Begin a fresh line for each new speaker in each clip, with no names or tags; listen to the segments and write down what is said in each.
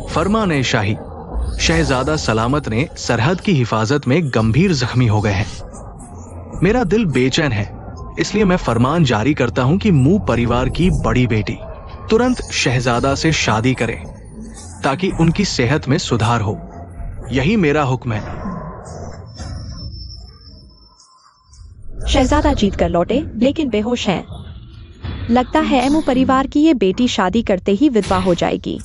फरमाने शाही, शहजादा सलामत ने सरहद की हिफाजत में गंभीर जख्मी हो गए हैं। मेरा दिल बेचैन है, इसलिए मैं फरमान जारी करता हूं कि मू परिवार की बड़ी बेटी तुरंत शहजादा से शादी करे ताकि उनकी सेहत में सुधार हो। यही मेरा हुक्म है।
शहजादा जीत कर लौटे लेकिन बेहोश हैं। लगता है एमू परिवार की ये बेटी शादी करते ही विधवा हो जाएगी।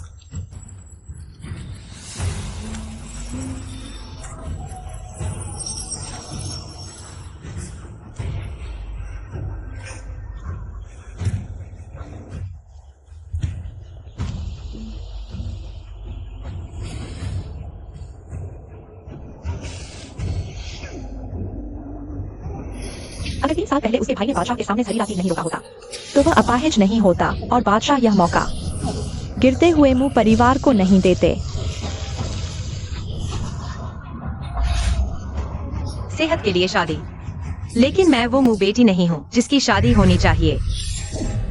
अगर 3 साल पहले उसके भाई ने बादशाह के सामने जहरीला तीर नहीं रोका होता तो वह अपाहिज नहीं होता और बादशाह यह मौका गिरते हुए मुंह परिवार को नहीं देते।
सेहत के लिए शादी, लेकिन मैं वो मुंह बेटी नहीं हूँ जिसकी शादी होनी चाहिए।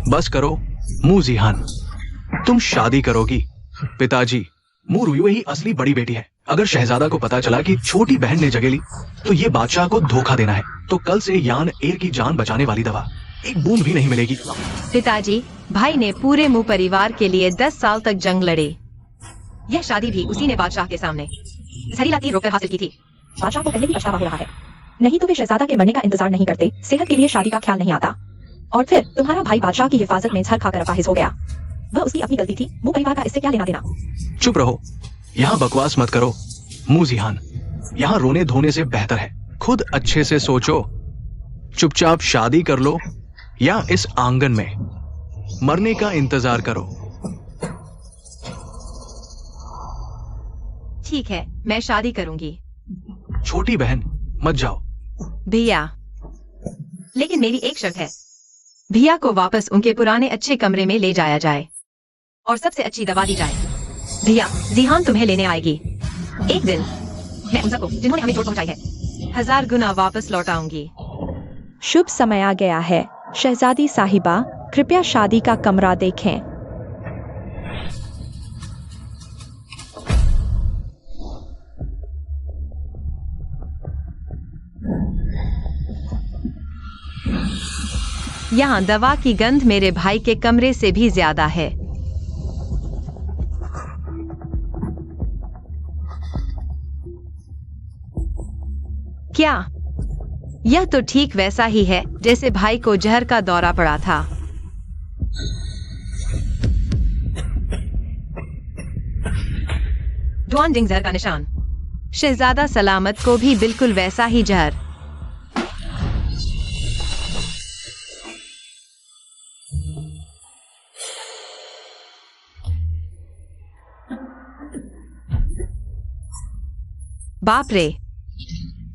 बस करो मू जिहान, तुम शादी करोगी। पिताजी, मू रुयुए ही असली बड़ी बेटी है। अगर शहजादा को पता चला कि छोटी बहन ने जगह ली तो ये बादशाह को धोखा देना है। तो कल से यान एर की जान बचाने वाली दवा एक बूंद भी नहीं मिलेगी।
पिताजी, भाई ने पूरे मू परिवार के लिए 10 साल तक जंग लड़े। यह शादी भी उसी ने बादशाह के सामने जहरीला तीर रोककर हासिल की थी।
बादशाह को पहले भी पछतावा हो रहा है, नहीं तो वे शहजादा के मरने का इंतजार नहीं करते। सेहत के लिए शादी का ख्याल नहीं आता और फिर तुम्हारा भाई बादशाह की हिफाजत में झर खाकर अपाहिज हो गया। वह उसकी अपनी गलती थी, मू परिवार का इससे क्या लेना देना।
चुप रहो, यहाँ बकवास मत करो। मू जिहान, यहाँ रोने धोने से बेहतर है खुद अच्छे से सोचो। चुपचाप शादी कर लो या इस आंगन में मरने का इंतजार करो।
ठीक है, मैं शादी करूंगी।
छोटी बहन, मत जाओ।
भैया, लेकिन मेरी एक शर्त है। भैया को वापस उनके पुराने अच्छे कमरे में ले जाया जाए और सबसे अच्छी दवा दी जाए। भैया, जिहान तुम्हें लेने आएगी। एक दिन मैं उन सबको जिन्होंने हमें चोट पहुंचाई है 1000 गुना वापस लौटाऊंगी।
शुभ समय आ गया है। शहजादी साहिबा, कृपया शादी का कमरा देखें।
यहाँ दवा की गंध मेरे भाई के कमरे से भी ज्यादा है। क्या यह तो ठीक वैसा ही है जैसे भाई को जहर का दौरा पड़ा था। डुआनडिंग जहर का निशान। शहजादा सलामत को भी बिल्कुल वैसा ही जहर। बाप रे,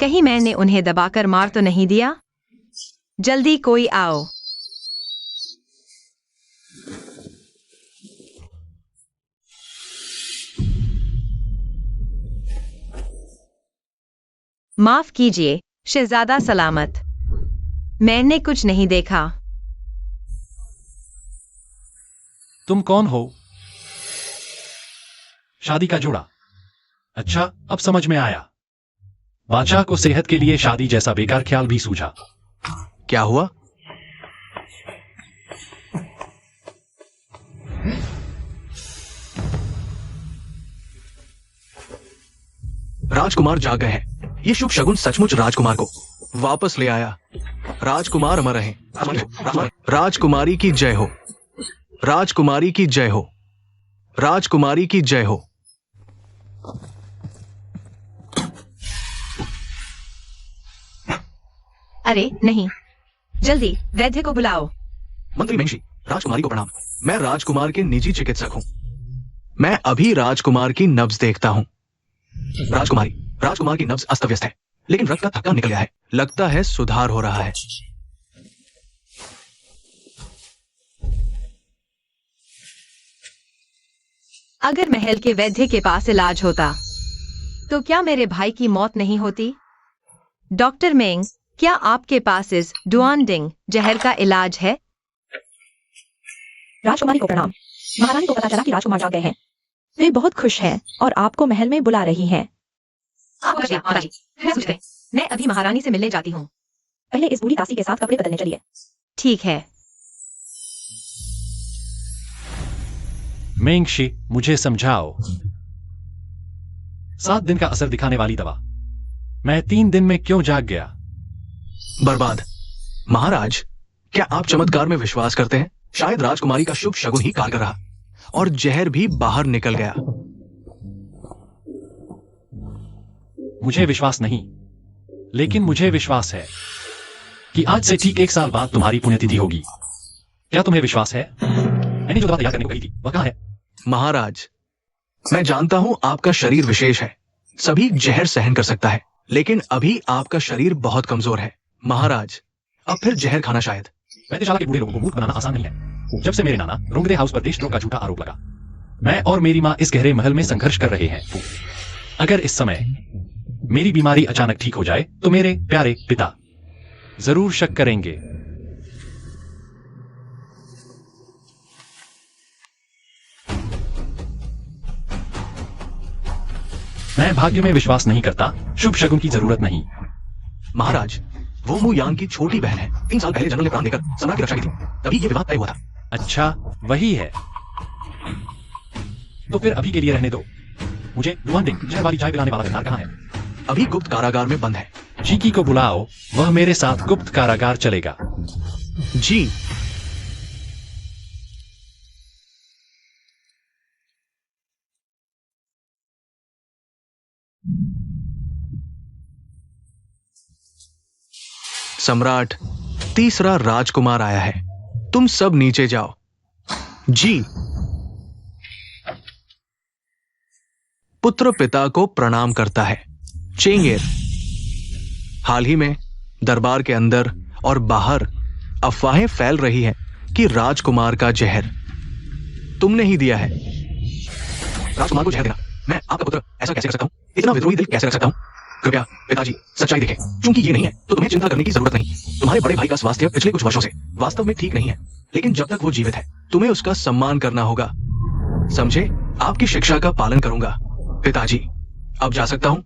कहीं मैंने उन्हें दबाकर मार तो नहीं दिया? जल्दी कोई आओ। माफ कीजिए शहजादा सलामत, मैंने कुछ नहीं देखा।
तुम कौन हो? शादी का जोड़ा। अच्छा, अब समझ में आया। बादशाह को सेहत के लिए शादी जैसा बेकार ख्याल भी सूझा।
क्या हुआ? राजकुमार जाग गए हैं। ये शुभ शगुन सचमुच राजकुमार को वापस ले आया। राजकुमार अमर रहे। राजकुमारी की जय हो। राजकुमारी की जय हो। राजकुमारी की जय हो।
अरे नहीं, जल्दी वैद्य को बुलाओ।
मंत्री मेंशी, राजकुमारी को प्रणाम। मैं राजकुमार के निजी चिकित्सक हूं। मैं अभी राजकुमार की नब्ज देखता हूं। राजकुमार की नब्ज अस्त व्यस्त है, लेकिन रक्त का थक्का निकल गया है। लगता है सुधार हो रहा है।
अगर महल के वैद्य के पास इलाज होता तो क्या मेरे भाई की मौत नहीं होती? डॉक्टर मेंग, क्या आपके पास इस डुआनडिंग जहर का इलाज है?
राजकुमारी को प्रणाम। महारानी को पता चला कि राजकुमार जाग गए हैं। वे बहुत खुश हैं और आपको महल में बुला रही हैं।
आपको बच गया, माताजी। मैं सोच गई। मैं अभी महारानी से मिलने जाती हूँ।
पहले इस बूढ़ी दासी के साथ कपड़े बदलने चलिए।
ठीक है।
मेंगशी, मुझे समझाओ। 7 दिन का असर दिखाने वाली दवा। मैं 3 दिन में क्यों जाग गया?
बर्बाद। महाराज, क्या आप चमत्कार में विश्वास करते हैं? शायद राजकुमारी का शुभ शगुन ही कारगर रहा और जहर भी बाहर निकल गया।
मुझे विश्वास नहीं, लेकिन मुझे विश्वास है कि आज से ठीक 1 साल बाद तुम्हारी पुण्यतिथि होगी। क्या तुम्हें विश्वास है? मैंने जो दवा तैयार करने को कही थी वह कहाँ है?
महाराज, मैं जानता हूं आपका शरीर विशेष है, सभी जहर सहन कर सकता है, लेकिन अभी आपका शरीर बहुत कमजोर है। महाराज, अब फिर जहर खाना शायद।
वैद्यशाला के बूढ़े लोगों को मूर्ख बनाना आसान नहीं है। जब से मेरे नाना रोंगदे हाउस पर देशद्रोह का झूठा आरोप लगा, मैं और मेरी माँ इस गहरे महल में संघर्ष कर रहे हैं। अगर इस समय मेरी बीमारी अचानक ठीक हो जाए तो मेरे प्यारे पिता जरूर शक करेंगे। मैं भाग्य में विश्वास नहीं करता, शुभ शगुन की जरूरत नहीं।
महाराज, वो मु यांग की छोटी बहन है। 3 साल पहले जनरल ने प्राण देकर सम्राट की रक्षा की थी, तभी ये विवाद तय हुआ था।
अच्छा, वही है। तो फिर अभी के लिए रहने दो। मुझे दुआनडिंग जहर वाली चाय पिलाने वाला गद्दार कहाँ है?
अभी गुप्त कारागार में बंद है।
चीकी को बुलाओ, वह मेरे साथ गुप्त कारागार चलेगा।
जी। सम्राट, तीसरा राजकुमार आया है। तुम सब नीचे जाओ। जी। पुत्र पिता को प्रणाम करता है। चेंगेर। हाल ही में दरबार के अंदर और बाहर अफवाहें फैल रही हैं कि राजकुमार का जहर तुमने ही दिया है। राजकुमार को जहर देना? मैं आपका पुत्र ऐसा कैसे कर सकता हूं? इतना विद्रोही दिल कैसे रख सकता हूं? कृपया पिताजी सच्चाई देखें। चूंकि ये नहीं है तो तुम्हें चिंता करने की जरूरत नहीं। तुम्हारे बड़े भाई का स्वास्थ्य पिछले कुछ वर्षों से वास्तव में ठीक नहीं है, लेकिन जब तक वो जीवित है तुम्हें उसका सम्मान करना होगा। समझे? आपकी शिक्षा का पालन करूंगा। पिताजी, अब जा सकता हूं?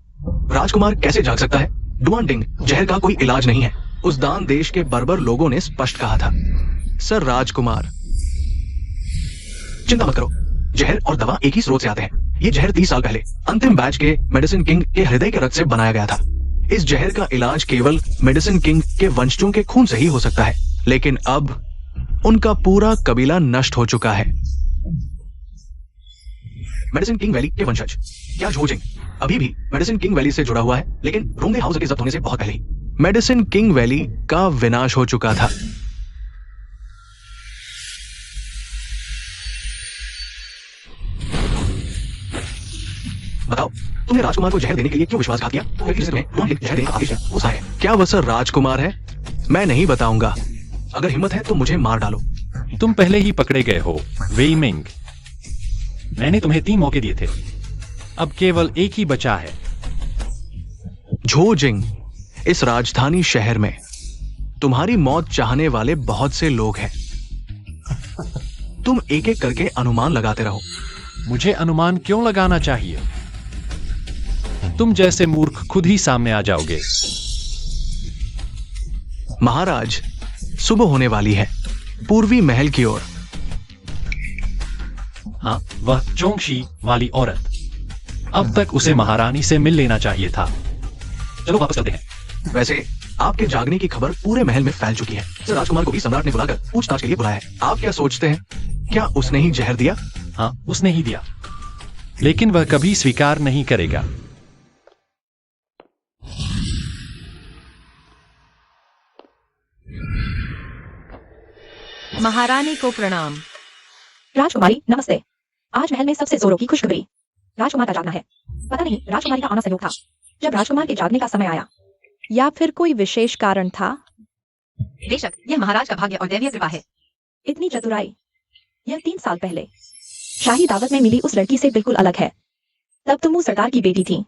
राजकुमार कैसे जाग सकता है? डुआनडिंग जहर का कोई इलाज नहीं है, उस दान देश के बर्बर लोगों ने स्पष्ट कहा था। सर राजकुमार, चिंता मत करो, जहर और दवा एक ही स्रोत से आते हैं। ये जहर 30 साल पहले अंतिम बैच के मेडिसिन किंग के हृदय के रक्त से बनाया गया था। इस जहर का इलाज केवल मेडिसिन किंग के वंशजों के खून से ही हो सकता है, लेकिन अब उनका पूरा कबीला नष्ट हो चुका है। मेडिसिन किंग वैली के वंशज क्या झोजिंग अभी भी मेडिसिन किंग वैली से जुड़ा हुआ है, लेकिन रोंगदे हाउस के जब्त होने से बहुत पहले ही मेडिसिन किंग वैली का विनाश हो चुका था। बताओ, तुमने राजकुमार को जहर देने के लिए क्यों विश्वासघात किया? तो फिर तुम्हें डुआनडिंग जहर देने का आदेश है, वो सा है। क्या वह सर राजकुमार है? मैं नहीं बताऊंगा। अगर हिम्मत है तो मुझे मार डालो।
तुम पहले ही पकड़े गए हो, वेई मिंग। मैंने तुम्हें 3 मौके दिए थे, अब केवल एक ही बचा है।
झोजिंग, इस राजधानी शहर में तुम्हारी मौत चाहने वाले बहुत से लोग हैं। तुम एक एक करके अनुमान लगाते रहो।
मुझे अनुमान क्यों लगाना चाहिए? तुम जैसे मूर्ख खुद ही सामने आ जाओगे।
महाराज, सुबह होने वाली है। पूर्वी महल की ओर।
हाँ, वह चोंगशी वाली औरत। अब तक उसे महारानी से मिल लेना चाहिए था। चलो वापस चलते हैं।
वैसे आपके जागने की खबर पूरे महल में फैल चुकी है। सर राजकुमार को भी सम्राट ने बुलाकर पूछताछ के लिए बुलाया है। आप क्या सोचते हैं? क्या उसने ही जहर दिया?
हाँ, उसने ही दिया, लेकिन वह कभी स्वीकार नहीं करेगा।
महारानी को प्रणाम।
राजकुमारी नमस्ते। आज महल में सबसे जोरों की खुशखबरी। राजकुमार का जागना है। पता नहीं राजकुमारी का आना संयोग था। जब राजकुमार के जागने का समय आया, या फिर कोई विशेष कारण था?
बेशक, यह महाराज का भाग्य और दैवीय कृपा है।
इतनी चतुराई, यह 3 साल पहले शाही दावत में मिली उस लड़की से बिल्कुल अलग है। तब तुम उस सरदार की बेटी थी,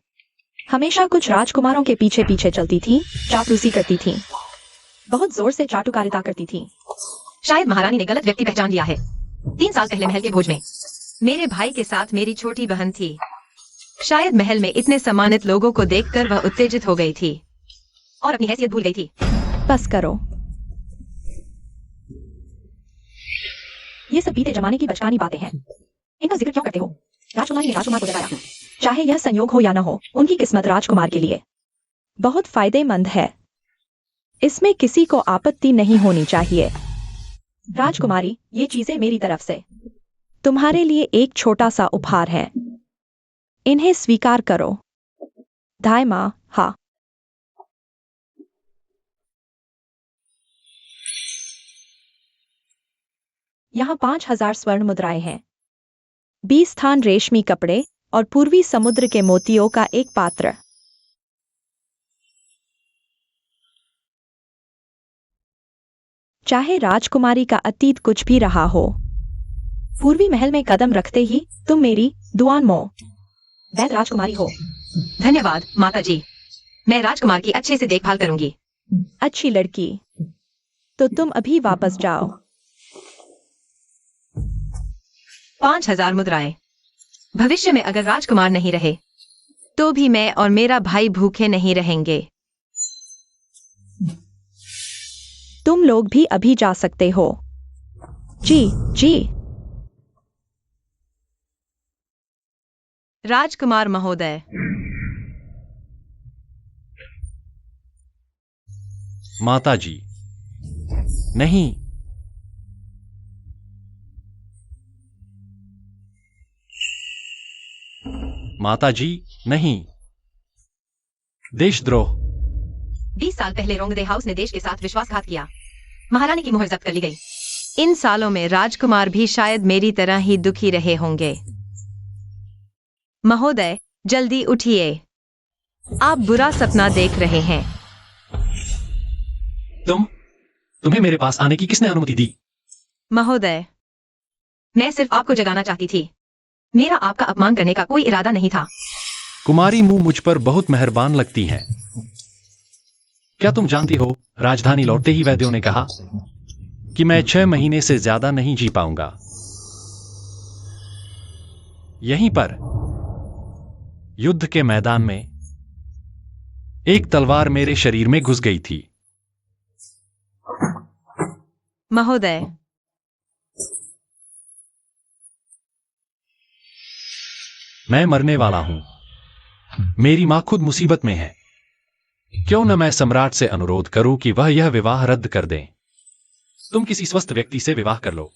हमेशा कुछ राजकुमारों के पीछे पीछे चलती थी, चापलूसी करती थी, बहुत जोर से चाटुकारिता करती थी।
शायद महारानी ने गलत व्यक्ति पहचान लिया है। 3 साल पहले महल के भोज में मेरे भाई के साथ मेरी छोटी बहन थी। शायद महल में इतने सम्मानित लोगों को देखकर वह उत्तेजित हो गई थी और अपनी हैसियत भूल गई थी।
बस करो। ये सब बीते जमाने की बचकानी बातें हैं। इनका जिक्र क्यों करते हो? राजकुमारी ने राजकुमार को जगाया। चाहे यह संयोग हो या न हो, उनकी किस्मत राजकुमार के लिए बहुत फायदेमंद है। इसमें किसी को आपत्ति नहीं होनी चाहिए। राजकुमारी, ये चीजें मेरी तरफ से तुम्हारे लिए एक छोटा सा उपहार है। इन्हें स्वीकार करो। दाइमा, हाँ। यहाँ 5000 स्वर्ण मुद्राएं हैं, 20 स्थान रेशमी कपड़े और पूर्वी समुद्र के मोतियों का एक पात्र। चाहे राजकुमारी का अतीत कुछ भी रहा हो, पूर्वी महल में कदम रखते ही तुम मेरी दुआन मो वैद राजकुमारी हो।
धन्यवाद माताजी। मैं राजकुमार की अच्छे से देखभाल करूंगी।
अच्छी लड़की। तो तुम अभी वापस जाओ।
5000 मुद्राएं। भविष्य में अगर राजकुमार नहीं रहे तो भी मैं और मेरा भाई भूखे नहीं रहेंगे।
तुम लोग भी अभी जा सकते हो। जी जी।
राजकुमार महोदय।
माताजी, नहीं। माताजी, नहीं। देशद्रोह।
20 साल पहले रोंगदे हाउस ने देश के साथ विश्वासघात किया। महारानी की मोहर जब्त कर ली गई। इन सालों में राजकुमार भी शायद मेरी तरह ही दुखी रहे होंगे। महोदय, जल्दी उठिए। आप बुरा सपना देख रहे हैं।
तुम्हें मेरे पास आने की किसने अनुमति दी?
महोदय, मैं सिर्फ आपको जगाना चाहती थी। मेरा आपका अपमान करने का कोई इरादा नहीं था।
कुमारी मुंह मुझ पर बहुत मेहरबान लगती हैं। क्या तुम जानती हो, राजधानी लौटते ही वैद्यों ने कहा कि मैं 6 महीने से ज्यादा नहीं जी पाऊंगा। यहीं पर युद्ध के मैदान में एक तलवार मेरे शरीर में घुस गई थी।
महोदय,
मैं मरने वाला हूं। मेरी मां खुद मुसीबत में है। क्यों न मैं सम्राट से अनुरोध करूं कि वह यह विवाह रद्द कर दें। तुम किसी स्वस्थ व्यक्ति से विवाह कर लो।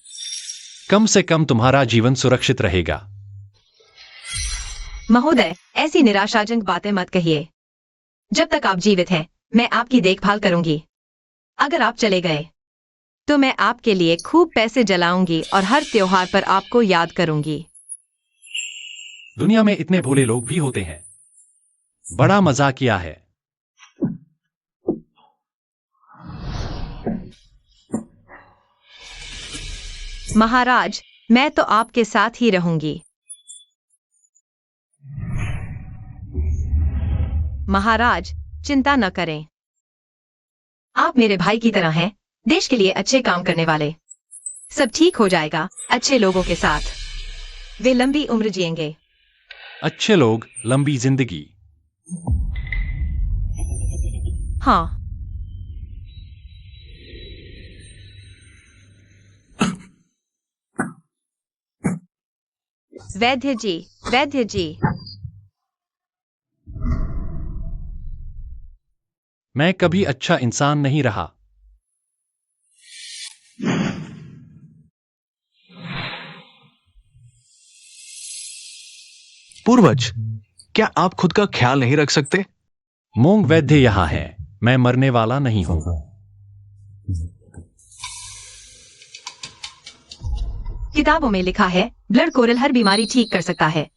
कम से कम तुम्हारा जीवन सुरक्षित रहेगा।
महोदय, ऐसी निराशाजनक बातें मत कहिए। जब तक आप जीवित हैं, मैं आपकी देखभाल करूंगी। अगर आप चले गए तो मैं आपके लिए खूब पैसे जलाऊंगी और हर त्योहार पर आपको याद करूंगी।
दुनिया में इतने भोले लोग भी होते हैं। बड़ा मजाकिया है।
महाराज, मैं तो आपके साथ ही रहूंगी। महाराज, चिंता न करें। आप मेरे भाई की तरह हैं, देश के लिए अच्छे काम करने वाले। सब ठीक हो जाएगा अच्छे लोगों के साथ। वे लंबी उम्र जिएंगे।
अच्छे लोग, लंबी जिंदगी।
हाँ। वैद्य जी, वैद्य जी।
मैं कभी अच्छा इंसान नहीं रहा।
पूर्वज, क्या आप खुद का ख्याल नहीं रख सकते?
मोंग वैद्य यहां है। मैं मरने वाला नहीं हूं।
किताबों में लिखा है, ब्लड कोरल हर बीमारी ठीक कर सकता है।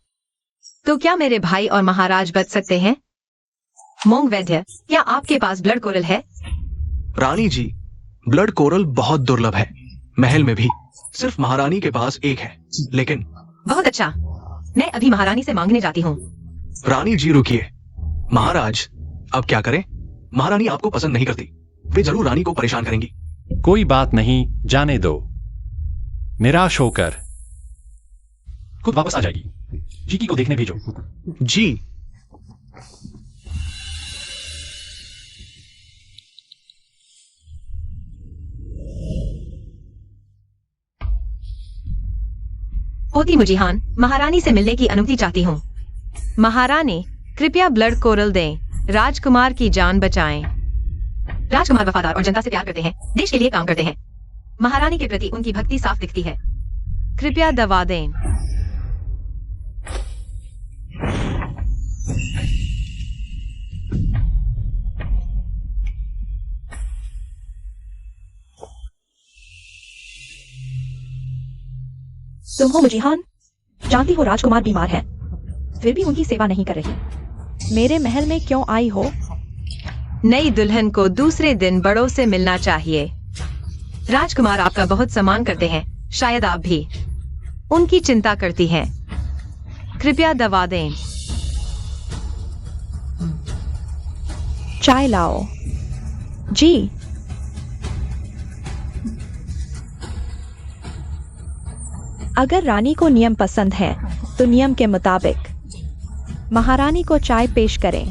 तो क्या मेरे भाई और महाराज बच सकते हैं? मोंग वैद्य, क्या आपके पास ब्लड कोरल है?
रानी जी, ब्लड कोरल बहुत दुर्लभ है। महल में भी सिर्फ महारानी के पास एक है। लेकिन
बहुत अच्छा, मैं अभी महारानी से मांगने जाती हूँ।
रानी जी रुकिए। महाराज, अब क्या करें? महारानी आपको पसंद नहीं करती। वे जरूर रानी को परेशान करेंगी।
कोई बात नहीं, जाने दो। निराश होकर खुद वापस आ जाएगी। जीकी को देखने भेजो।
जी।
पोती मुजीहान, महारानी से मिलने की अनुमति चाहती हूँ। महारानी, कृपया ब्लड कोरल दें। राजकुमार की जान बचाएं। राजकुमार वफादार और जनता से प्यार करते हैं, देश के लिए काम करते हैं। महारानी के प्रति उनकी भक्ति साफ दिखती है। कृपया दवा दें।
तुम हो मुजीहान? जानती हो राजकुमार बीमार है, फिर भी उनकी सेवा नहीं कर रही। मेरे महल में क्यों आई हो?
नई दुल्हन को दूसरे दिन बड़ों से मिलना चाहिए। राजकुमार आपका बहुत सम्मान करते हैं, शायद आप भी उनकी चिंता करती हैं। कृपया दवा दें।
चाय लाओ। जी। अगर रानी को नियम पसंद है तो नियम के मुताबिक महारानी को चाय पेश करें।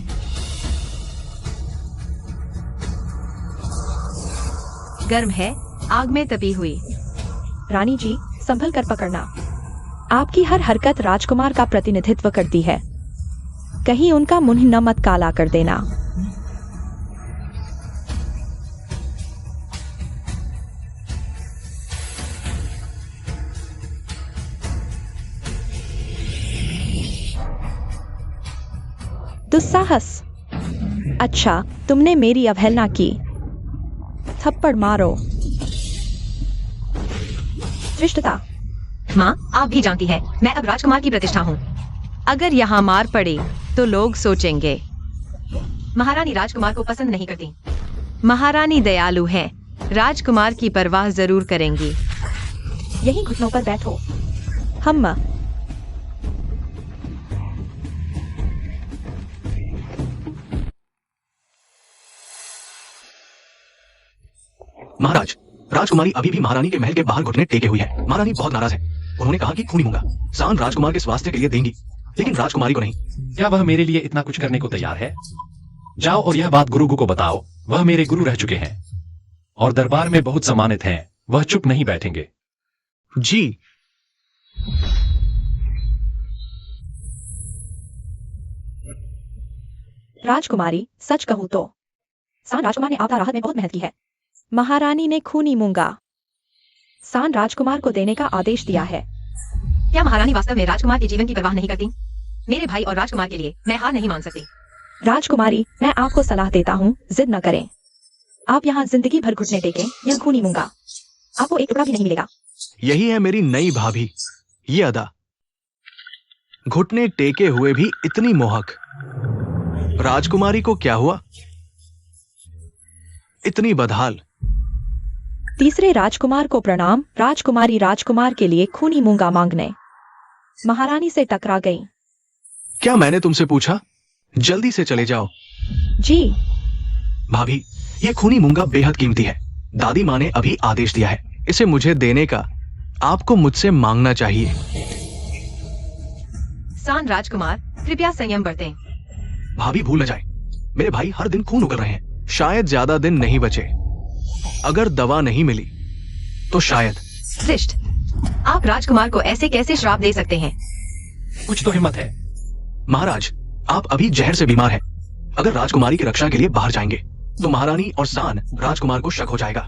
गर्म है, आग में तपी हुई।
रानी जी, संभल कर पकड़ना। आपकी हर हरकत राजकुमार का प्रतिनिधित्व करती है, कहीं उनका मुंह न मत काला कर देना। दुस्साहस। अच्छा, तुमने मेरी अवहेलना की। थप्पड़ मारो। धृष्टता।
माँ, आप भी जानती है मैं अब राजकुमार की प्रतिष्ठा हूँ। अगर यहाँ मार पड़ी तो लोग सोचेंगे महारानी राजकुमार को पसंद नहीं करती। महारानी दयालु हैं, राजकुमार की परवाह जरूर करेंगी।
यही घुटनों पर बैठो। हम
महाराज, राजकुमारी अभी भी महारानी के महल के बाहर घुटने टेके हुई है। महारानी बहुत नाराज है। उन्होंने कहा कि खूनी मूंगा सान राजकुमार के स्वास्थ्य के लिए देंगी, लेकिन राजकुमारी को नहीं।
क्या वह मेरे लिए इतना कुछ करने को तैयार है? जाओ और यह बात गुरुगु को बताओ। वह मेरे गुरु रह चुके हैं और दरबार में बहुत सम्मानित हैं। वह चुप नहीं बैठेंगे।
जी।
राजकुमारी, सच कहूं तो सान राजकुमार ने आपदा राहत में बहुत मेहनत की है। महारानी ने खूनी मूंगा सान राजकुमार को देने का आदेश दिया है।
क्या महारानी वास्तव में राजकुमार के जीवन की परवाह नहीं करती? मेरे भाई और राजकुमार के लिए मैं हार नहीं मान सकती।
राजकुमारी, मैं आपको सलाह देता हूँ, जिद न करें। आप यहाँ जिंदगी भर घुटने टेकें या खूनी मूंगा, आपको एक टुकड़ा भी नहीं मिलेगा।
यही है मेरी नई भाभी, ये अदा। घुटने टेके हुए भी इतनी मोहक। राजकुमारी को क्या हुआ? इतनी बदहाल।
तीसरे राजकुमार को प्रणाम। राजकुमारी राजकुमार के लिए खूनी मूंगा मांगने महारानी से टकरा गई।
क्या मैंने तुमसे पूछा? जल्दी से चले जाओ।
जी।
भाभी, ये खूनी मूंगा बेहद कीमती है। दादी माँ ने अभी आदेश दिया है, इसे मुझे देने का। आपको मुझसे मांगना चाहिए।
सान राजकुमार, कृपया संयम बरतें।
भाभी, भूल न जाए, मेरे भाई हर दिन खून उगल रहे हैं। शायद ज्यादा दिन नहीं बचे। अगर दवा नहीं मिली तो शायद।
श्रेष्ठ, आप राजकुमार को ऐसे कैसे श्राप दे सकते हैं?
कुछ तो हिम्मत है।
महाराज, आप अभी जहर से बीमार हैं। अगर राजकुमारी की रक्षा के लिए बाहर जाएंगे तो महारानी और सान राजकुमार को शक हो जाएगा।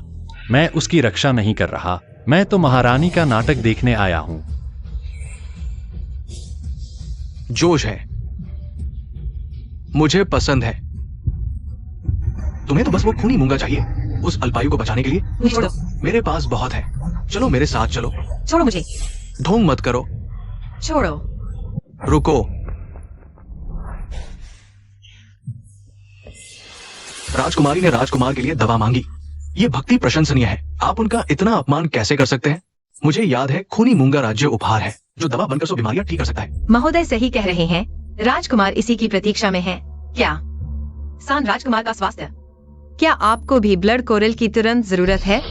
मैं उसकी रक्षा नहीं कर रहा, मैं तो महारानी का नाटक देखने आया हूं।
जोश है, मुझे पसंद है। तुम्हें तो बस वो खूनी मूंगा चाहिए उस अल्पायु को बचाने के लिए।
मुझे छोड़ो।
मेरे पास बहुत है, चलो मेरे साथ चलो।
छोड़ो मुझे।
ढोंग मत करो।
छोड़ो।
रुको। राजकुमारी ने राजकुमार के लिए दवा मांगी। ये भक्ति प्रशंसनीय है। आप उनका इतना अपमान कैसे कर सकते हैं? मुझे याद है, खूनी मूंगा राज्य उपहार है जो दवा बनकर सो बीमारियां ठीक कर सकता है।
महोदय सही कह रहे हैं, राजकुमार इसी की प्रतीक्षा में है। क्या सान राजकुमार का स्वास्थ्य? क्या आपको भी ब्लड कोरल की तुरंत जरूरत है?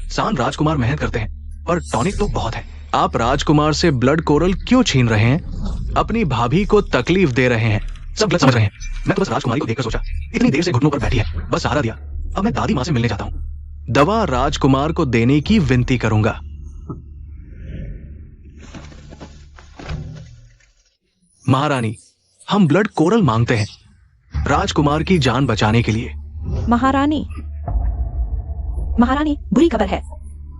सान राजकुमार मेहनत करते हैं, पर टॉनिक तो बहुत है। आप राजकुमार से ब्लड कोरल क्यों छीन रहे हैं? अपनी भाभी को तकलीफ दे रहे हैं। सब गलत समझ रहे हैं। मैं तो बस राजकुमारी को देखकर सोचा, इतनी देर से घुटनों पर बैठी है, बस सहारा दिया। अब मैं दादी माँ से मिलने जाता हूँ। दवा राजकुमार को देने की विनती करूंगा। महारानी, हम ब्लड कोरल मांगते हैं राजकुमार की जान बचाने के लिए।
महारानी, महारानी, बुरी खबर है।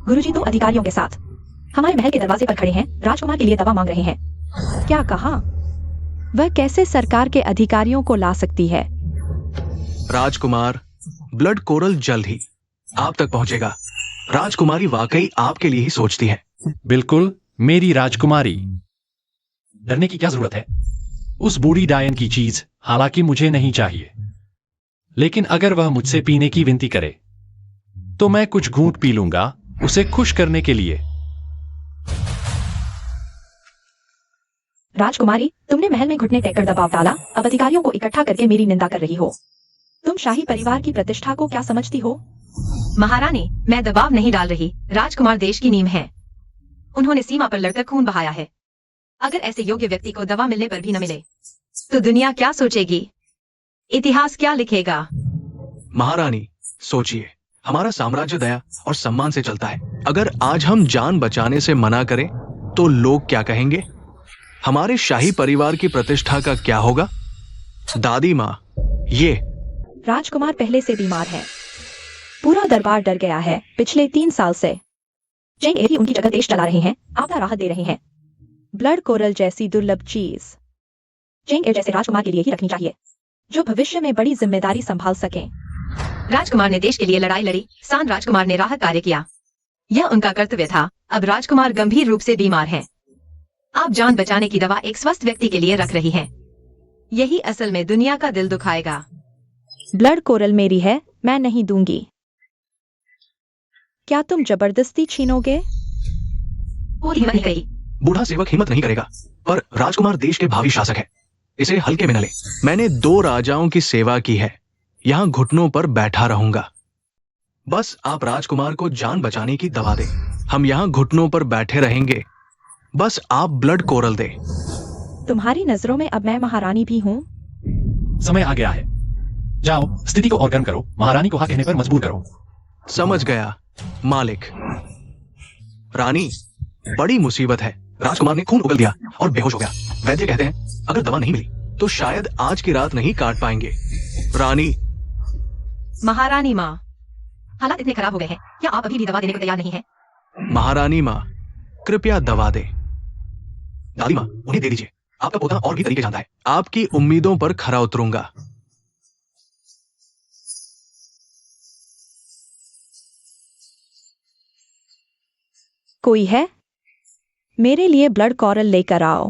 गुरुजी दो अधिकारियों के साथ हमारे महल के दरवाजे पर खड़े हैं, राजकुमार के लिए दवा मांग रहे हैं। क्या कहा? वह कैसे सरकार के अधिकारियों को ला सकती है?
राजकुमार, ब्लड कोरल जल्द ही आप तक पहुंचेगा। राजकुमारी वाकई आपके लिए ही सोचती है।
बिल्कुल, मेरी राजकुमारी। डरने की क्या जरूरत है? उस बूढ़ी डायन की चीज हालांकि मुझे नहीं चाहिए, लेकिन अगर वह मुझसे पीने की विनती करे तो मैं कुछ घूंट पी लूंगा उसे खुश करने के लिए।
राजकुमारी, तुमने महल में घुटने टेककर दबाव डाला, अब अधिकारियों को इकट्ठा करके मेरी निंदा कर रही हो। तुम शाही परिवार की प्रतिष्ठा को क्या समझती हो?
महारानी, मैं दबाव नहीं डाल रही। राजकुमार देश की नींव है। उन्होंने सीमा पर लड़कर खून बहाया है। अगर ऐसे योग्य व्यक्ति को दवा मिलने पर भी न मिले तो दुनिया क्या सोचेगी? इतिहास क्या लिखेगा?
महारानी, सोचिए, हमारा साम्राज्य दया और सम्मान से चलता है। अगर आज हम जान बचाने से मना करें तो लोग क्या कहेंगे? हमारे शाही परिवार की प्रतिष्ठा का क्या होगा? दादी माँ, ये
राजकुमार पहले से बीमार है। पूरा दरबार डर गया है। पिछले 3 साल से चेंग एरी उनकी जगह देश चला रहे हैं, आपदा राहत दे रहे हैं। ब्लड कोरल जैसी दुर्लभ चीज चेंग एरी जैसे राजकुमार के लिए ही रखनी चाहिए, जो भविष्य में बड़ी जिम्मेदारी संभाल सकें।
राजकुमार ने देश के लिए लड़ाई लड़ी, सान राजकुमार ने राहत कार्य किया। यह उनका कर्तव्य था। अब राजकुमार गंभीर रूप से बीमार हैं। आप जान बचाने की दवा एक स्वस्थ व्यक्ति के लिए रख रही हैं। यही असल में दुनिया का दिल दुखाएगा।
ब्लड कोरल मेरी है, मैं नहीं दूंगी। क्या तुम जबरदस्ती छीनोगे?
वो हिम्मत नहीं करी।
बूढ़ा सेवक हिम्मत नहीं करेगा, पर राजकुमार देश के भावी शासक है, इसे हल्के में न ले। मैंने 2 राजाओं की सेवा की है, यहाँ घुटनों पर बैठा रहूंगा। बस आप राजकुमार को जान बचाने की दवा दें। हम यहाँ घुटनों पर बैठे रहेंगे, बस आप ब्लड कोरल दे।
तुम्हारी नजरों में अब मैं महारानी भी हूँ।
समय आ गया है। जाओ, स्थिति को और गर्म करो, महारानी को हाँ कहने पर मजबूर करो।
समझ गया मालिक। रानी, बड़ी मुसीबत है। राजकुमार ने खून उगल दिया और बेहोश हो गया। वैद्य कहते हैं अगर दवा नहीं मिली तो शायद आज की रात नहीं काट पाएंगे। रानी।
महारानी माँ, हालात इतने खराब हो गए हैं, क्या आप अभी भी दवा देने को तैयार नहीं हैं?
महारानी माँ, कृपया दवा दे। दादी माँ, उन्हें दे दीजिए, आपका पोता और भी तरीके जानता है। आपकी उम्मीदों पर खरा उतरूंगा।
कोई है? मेरे लिए ब्लड कोरल लेकर आओ।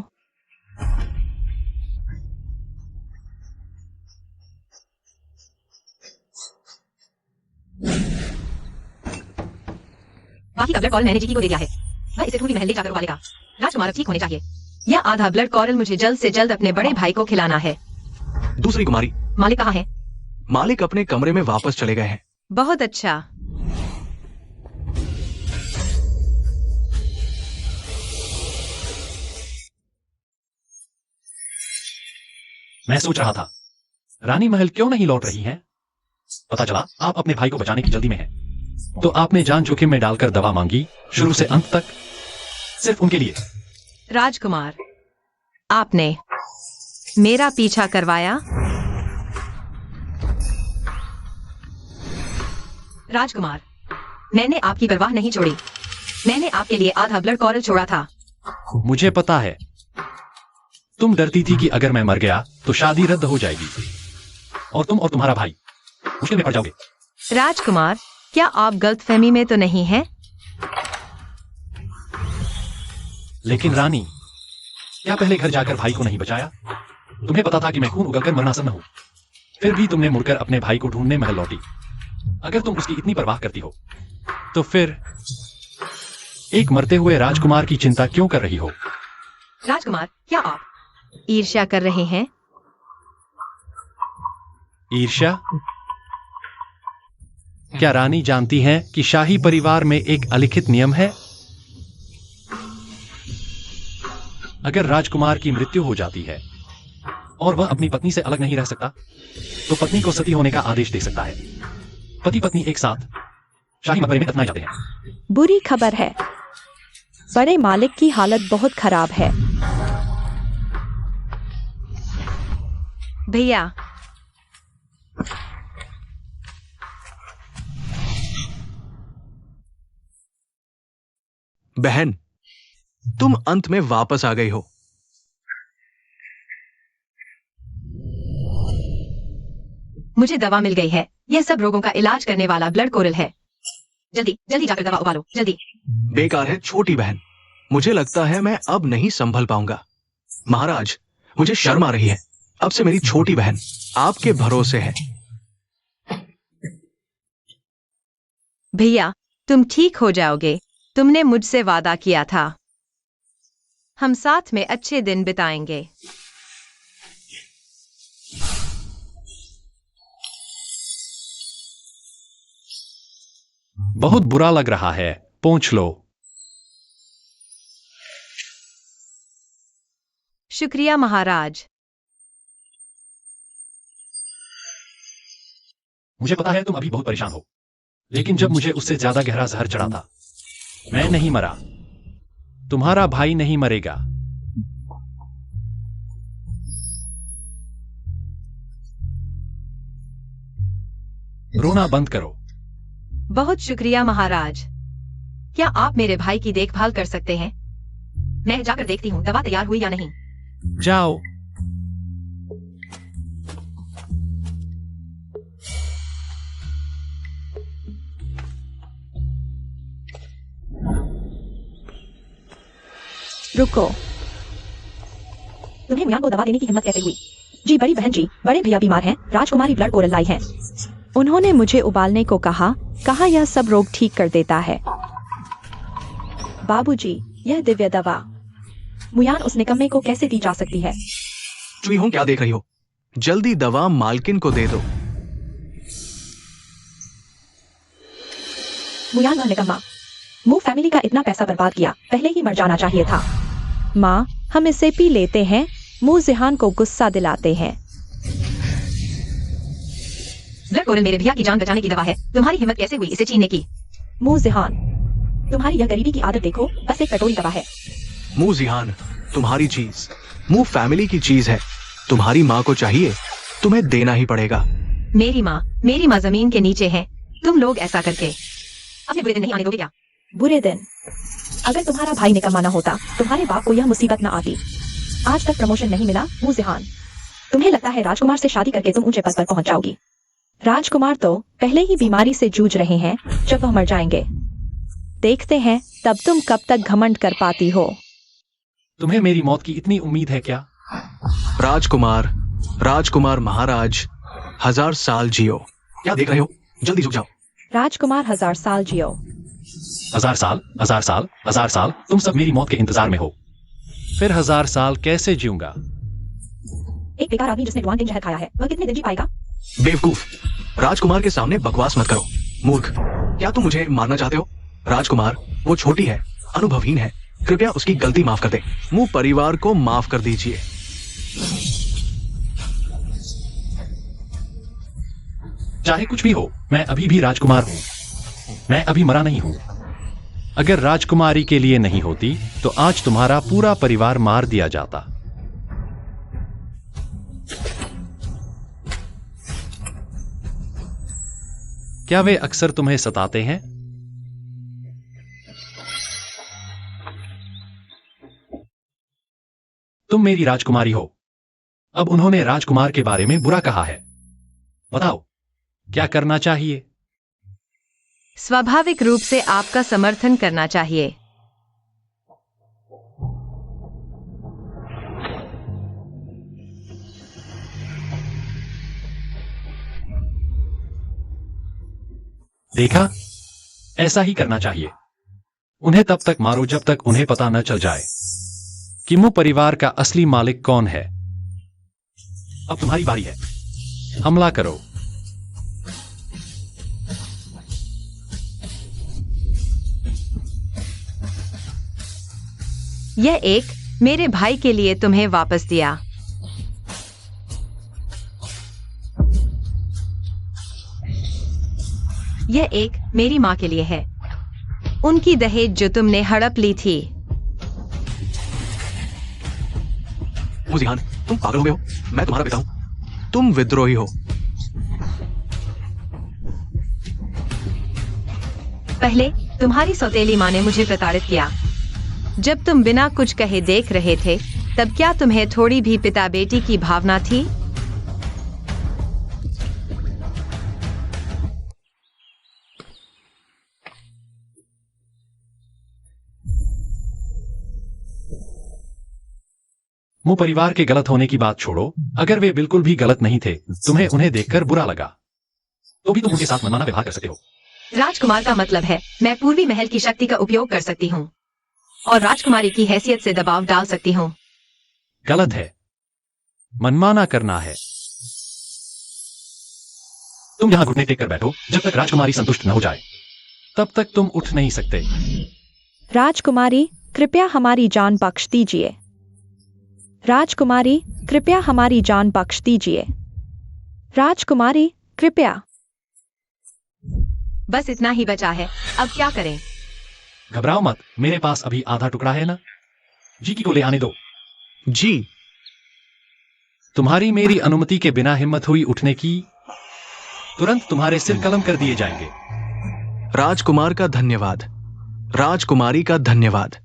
बाकी का ब्लड कॉरल मैंने जीकी को दे दिया है। वह इसे ढूंढी महल ले जाकर उबालेगा। राजकुमार अब ठीक होने चाहिए। यह आधा ब्लड कॉरल मुझे जल्द से जल्द अपने बड़े भाई को खिलाना है।
दूसरी कुमारी,
मालिक कहाँ है?
मालिक अपने कमरे में वापस चले गए हैं।
बहुत अच्छा।
मैं सोच रहा था रानी महल क्यों नहीं लौट रही हैं? पता चला आप अपने भाई को बचाने की जल्दी में हैं। तो आपने जान जोखिम में डालकर दवा मांगी, शुरू से अंत तक सिर्फ उनके लिए।
राजकुमार, आपने मेरा पीछा करवाया। राजकुमार, मैंने आपकी परवाह नहीं छोड़ी। मैंने आपके लिए आधा ब्लड कॉरल छोड़ा था।
मुझे पता है, तुम डरती थी कि अगर मैं मर गया तो शादी रद्द हो जाएगी और तुम और तुम्हारा भाई मुश्किल में पड़ जाओगे।
राजकुमार, क्या आप गलतफहमी में तो नहीं हैं?
लेकिन रानी, क्या पहले घर जाकर भाई को नहीं बचाया? तुम्हें पता था कि मैं खून उगलकर मरनासन हूं, फिर भी तुमने मुड़कर अपने भाई को ढूंढने महल लौटी। अगर तुम उसकी इतनी परवाह करती हो तो फिर एक मरते हुए राजकुमार की चिंता क्यों कर रही हो?
राजकुमार, क्या आप ईर्ष्या कर रहे हैं?
ईर्ष्या? क्या रानी जानती हैं कि शाही परिवार में एक अलिखित नियम है? अगर राजकुमार की मृत्यु हो जाती है और वह अपनी पत्नी से अलग नहीं रह सकता, तो पत्नी को सती होने का आदेश दे सकता है। पति पत्नी एक साथ शाही मकबरे में दफनाए जाते हैं।
बुरी खबर है, बड़े मालिक की हालत बहुत खराब है।
भैया,
बहन, तुम अंत में वापस आ गई हो।
मुझे दवा मिल गई है। यह सब रोगों का इलाज करने वाला ब्लड कोरल है। जल्दी जल्दी जाकर दवा उबालो, जल्दी।
बेकार है छोटी बहन, मुझे लगता है मैं अब नहीं संभल पाऊंगा। महाराज, मुझे शर्म आ रही है। अब से मेरी छोटी बहन आपके भरोसे है।
भैया, तुम ठीक हो जाओगे। तुमने मुझसे वादा किया था। हम साथ में अच्छे दिन बिताएंगे।
बहुत बुरा लग रहा है, पोंछ लो।
शुक्रिया महाराज।
मुझे पता है तुम अभी बहुत परेशान हो, लेकिन जब मुझे उससे ज्यादा गहरा जहर चढ़ा था, मैं नहीं मरा। तुम्हारा भाई नहीं मरेगा। रोना बंद करो।
बहुत शुक्रिया महाराज। क्या आप मेरे भाई की देखभाल कर सकते हैं? मैं जाकर देखती हूँ दवा तैयार हुई या नहीं।
जाओ।
रुको, तुम्हें मुयान को दवा देने की हिम्मत कैसे हुई? जी बड़ी बहन जी, बड़े भैया बीमार हैं। राजकुमारी ब्लड कोरल लाई है। उन्होंने मुझे उबालने को कहा यह सब रोग ठीक कर देता है। बाबूजी, यह दिव्य दवा मुयान उस निकम्मे को कैसे दी जा सकती है?
चुई हूं, क्या देख रही हो? जल्दी दवा मालकिन को दे दो।
मुयान वह निकम्मा, मू फैमिली का इतना पैसा बर्बाद किया, पहले ही मर जाना चाहिए था। माँ, हम इसे पी लेते हैं। मू जिहान को गुस्सा दिलाते हैं।
ब्लड कोरल मेरे भैया की जान बचाने की दवा है। तुम्हारी हिम्मत कैसे हुई इसे छीनने की?
मू जिहान, तुम्हारी यह गरीबी की आदत देखो, बस एक कटोरी दवा है।
मू जिहान, तुम्हारी चीज मू फैमिली की चीज है। तुम्हारी माँ को चाहिए, तुम्हें देना ही पड़ेगा।
मेरी माँ जमीन के नीचे है। तुम लोग ऐसा करके अपने बुरे दिन नहीं आने दोगे क्या?
बुरे दिन? अगर तुम्हारा भाई निकम्मा न होता, तुम्हारे बाप को यह मुसीबत न आती। आज तक प्रमोशन नहीं मिला मू जिहान। तुम्हें लगता है राजकुमार से शादी करके तुम ऊंचे पद पर पहुंच जाओगी? राजकुमार तो पहले ही बीमारी से जूझ रहे हैं। जब वह मर जाएंगे, देखते हैं तब तुम कब तक घमंड कर पाती हो।
तुम्हें मेरी मौत की इतनी उम्मीद है क्या?
राजकुमार महाराज, 1000 साल जियो। क्या देख रहे हो? जल्दी झुक जाओ।
राजकुमार 1000 साल जियो।
1000 साल, 1000 साल, 1000 साल, तुम सब मेरी मौत के इंतजार में हो। फिर 1000 साल कैसे जीऊंगा?
एक बेकार आदमी जिसने डुआन दिन जहर खाया है, वह कितने दिन जी पाएगा?
बेवकूफ, राजकुमार के सामने बकवास मत करो। मूर्ख, क्या तुम मुझे मारना चाहते हो? राजकुमार, वो छोटी है, अनुभवहीन है। कृपया उसकी गलती माफ कर दे। मू परिवार को माफ कर दीजिए।
चाहे कुछ भी हो, मैं अभी भी राजकुमार हूं। मैं अभी मरा नहीं हूं। अगर राजकुमारी के लिए नहीं होती, तो आज तुम्हारा पूरा परिवार मार दिया जाता। क्या वे अक्सर तुम्हें सताते हैं? तुम मेरी राजकुमारी हो। अब उन्होंने राजकुमार के बारे में बुरा कहा है। बताओ, क्या करना चाहिए?
स्वाभाविक रूप से आपका समर्थन करना चाहिए।
देखा, ऐसा ही करना चाहिए। उन्हें तब तक मारो जब तक उन्हें पता न चल जाए कि मु परिवार का असली मालिक कौन है। अब तुम्हारी बारी है। हमला करो।
यह एक मेरे भाई के लिए तुम्हें वापस दिया। यह एक मेरी माँ के लिए है, उनकी दहेज जो तुमने हड़प ली थी।
मुझियान, तुम पागल हो गए हो? मैं तुम्हारा पिता हूं। तुम विद्रोही हो।
पहले तुम्हारी सौतेली माँ ने मुझे प्रताड़ित किया। जब तुम बिना कुछ कहे देख रहे थे, तब क्या तुम्हें थोड़ी भी पिता बेटी की भावना थी?
मु परिवार के गलत होने की बात छोड़ो, अगर वे बिल्कुल भी गलत नहीं थे, तुम्हें उन्हें देखकर बुरा लगा, तो भी तुम उनके साथ मनमाना व्यवहार कर सकते हो।
राजकुमार का मतलब है मैं पूर्वी महल की शक्ति का उपयोग कर सकती हूँ और राजकुमारी की हैसियत से दबाव डाल सकती हूँ।
गलत है, मनमाना करना है। तुम यहाँ घुटने टेक कर बैठो जब तक राजकुमारी संतुष्ट न हो जाए, तब तक तुम उठ नहीं सकते।
राजकुमारी, कृपया हमारी जान बख्श दीजिए। राजकुमारी, कृपया हमारी जान बख्श दीजिए। राजकुमारी, कृपया।
बस इतना ही बचा है, अब क्या करें?
घबराओ मत, मेरे पास अभी आधा टुकड़ा है ना। जीकी को ले आने दो।
जी।
तुम्हारी मेरी अनुमति के बिना हिम्मत हुई उठने की, तुरंत तुम्हारे सिर कलम कर दिए जाएंगे।
राजकुमार का धन्यवाद। राजकुमारी का धन्यवाद।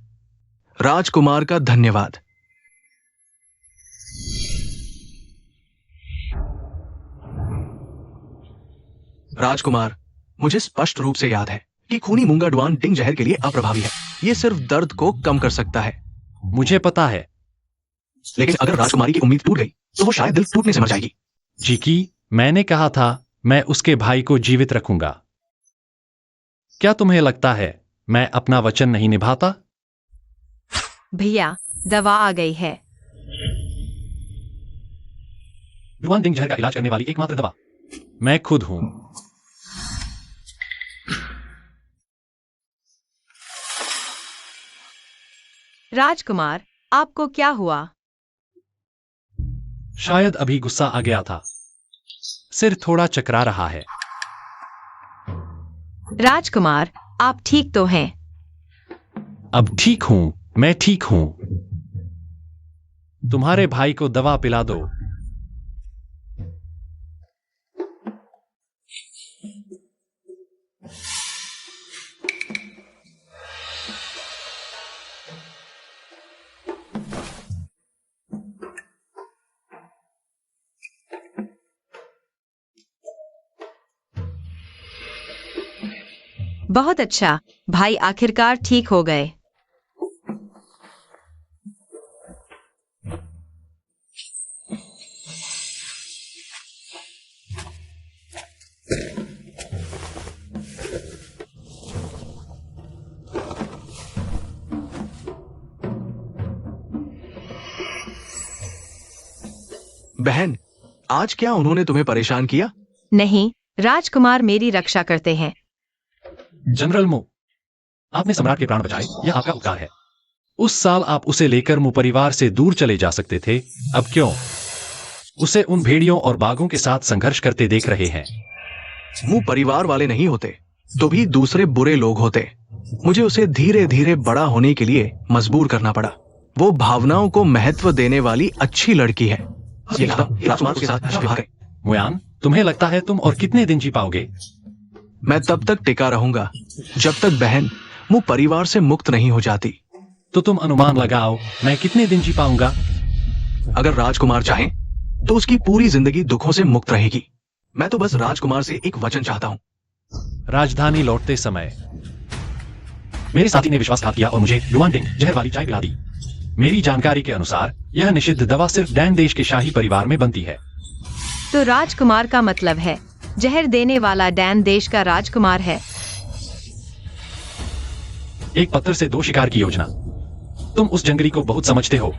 राजकुमार का धन्यवाद। राजकुमार, मुझे स्पष्ट रूप से याद है कि खूनी मूंगा डुआन डिंग जहर के लिए अप्रभावी है। यह सिर्फ दर्द को कम कर सकता है।
मुझे पता है,
लेकिन अगर राजकुमारी की उम्मीद टूट गई तो वो शायद दिल टूटने से मर जाएगी।
जीकी, मैंने कहा था मैं उसके भाई को जीवित रखूंगा। क्या तुम्हें लगता है मैं अपना वचन नहीं निभाता?
भैया, दवा आ गई है।
डुआन डिंग जहर का इलाज करने वाली एकमात्र दवा मैं खुद हूं।
राजकुमार, आपको क्या हुआ?
शायद अभी गुस्सा आ गया था, सिर थोड़ा चकरा रहा है।
राजकुमार, आप ठीक तो हैं?
अब ठीक हूं, मैं ठीक हूं। तुम्हारे भाई को दवा पिला दो।
बहुत अच्छा, भाई आखिरकार ठीक हो गए।
बहन, आज क्या उन्होंने तुम्हें परेशान किया?
नहीं, राजकुमार मेरी रक्षा करते हैं।
जनरल मु, आपने सम्राट के प्राण बचाए, यह आपका उपकार है। उस साल आप उसे लेकर मु परिवार से दूर चले जा सकते थे, अब क्यों उसे उन भेड़ियों और बाघों के साथ संघर्ष करते देख रहे हैं?
मुंह परिवार वाले नहीं होते तो भी दूसरे बुरे लोग होते। मुझे उसे धीरे धीरे बड़ा होने के लिए मजबूर करना पड़ा। वो भावनाओं को महत्व देने वाली अच्छी लड़की है। राजकुमार के साथ
मुयान, तुम्हें लगता है तुम और कितने दिन जी पाओगे?
मैं तब तक टिका रहूंगा जब तक बहन मुंह परिवार से मुक्त नहीं हो जाती।
तो तुम अनुमान लगाओ मैं कितने दिन जी पाऊंगा?
अगर राजकुमार चाहे तो उसकी पूरी जिंदगी दुखों से मुक्त रहेगी। मैं तो बस राजकुमार से एक वचन चाहता हूँ।
राजधानी लौटते समय मेरे साथी ने विश्वासघात किया और मुझे डुआन डिंग जहर वाली चाय पिला दी। मेरी जानकारी के अनुसार यह निषिद्ध दवा सिर्फ डैन देश के शाही परिवार में बनती है।
तो राजकुमार का मतलब है जहर देने वाला डैन देश का राजकुमार है।
एक पत्थर से दो शिकार की योजना। तुम उस जंगली को बहुत समझते हो।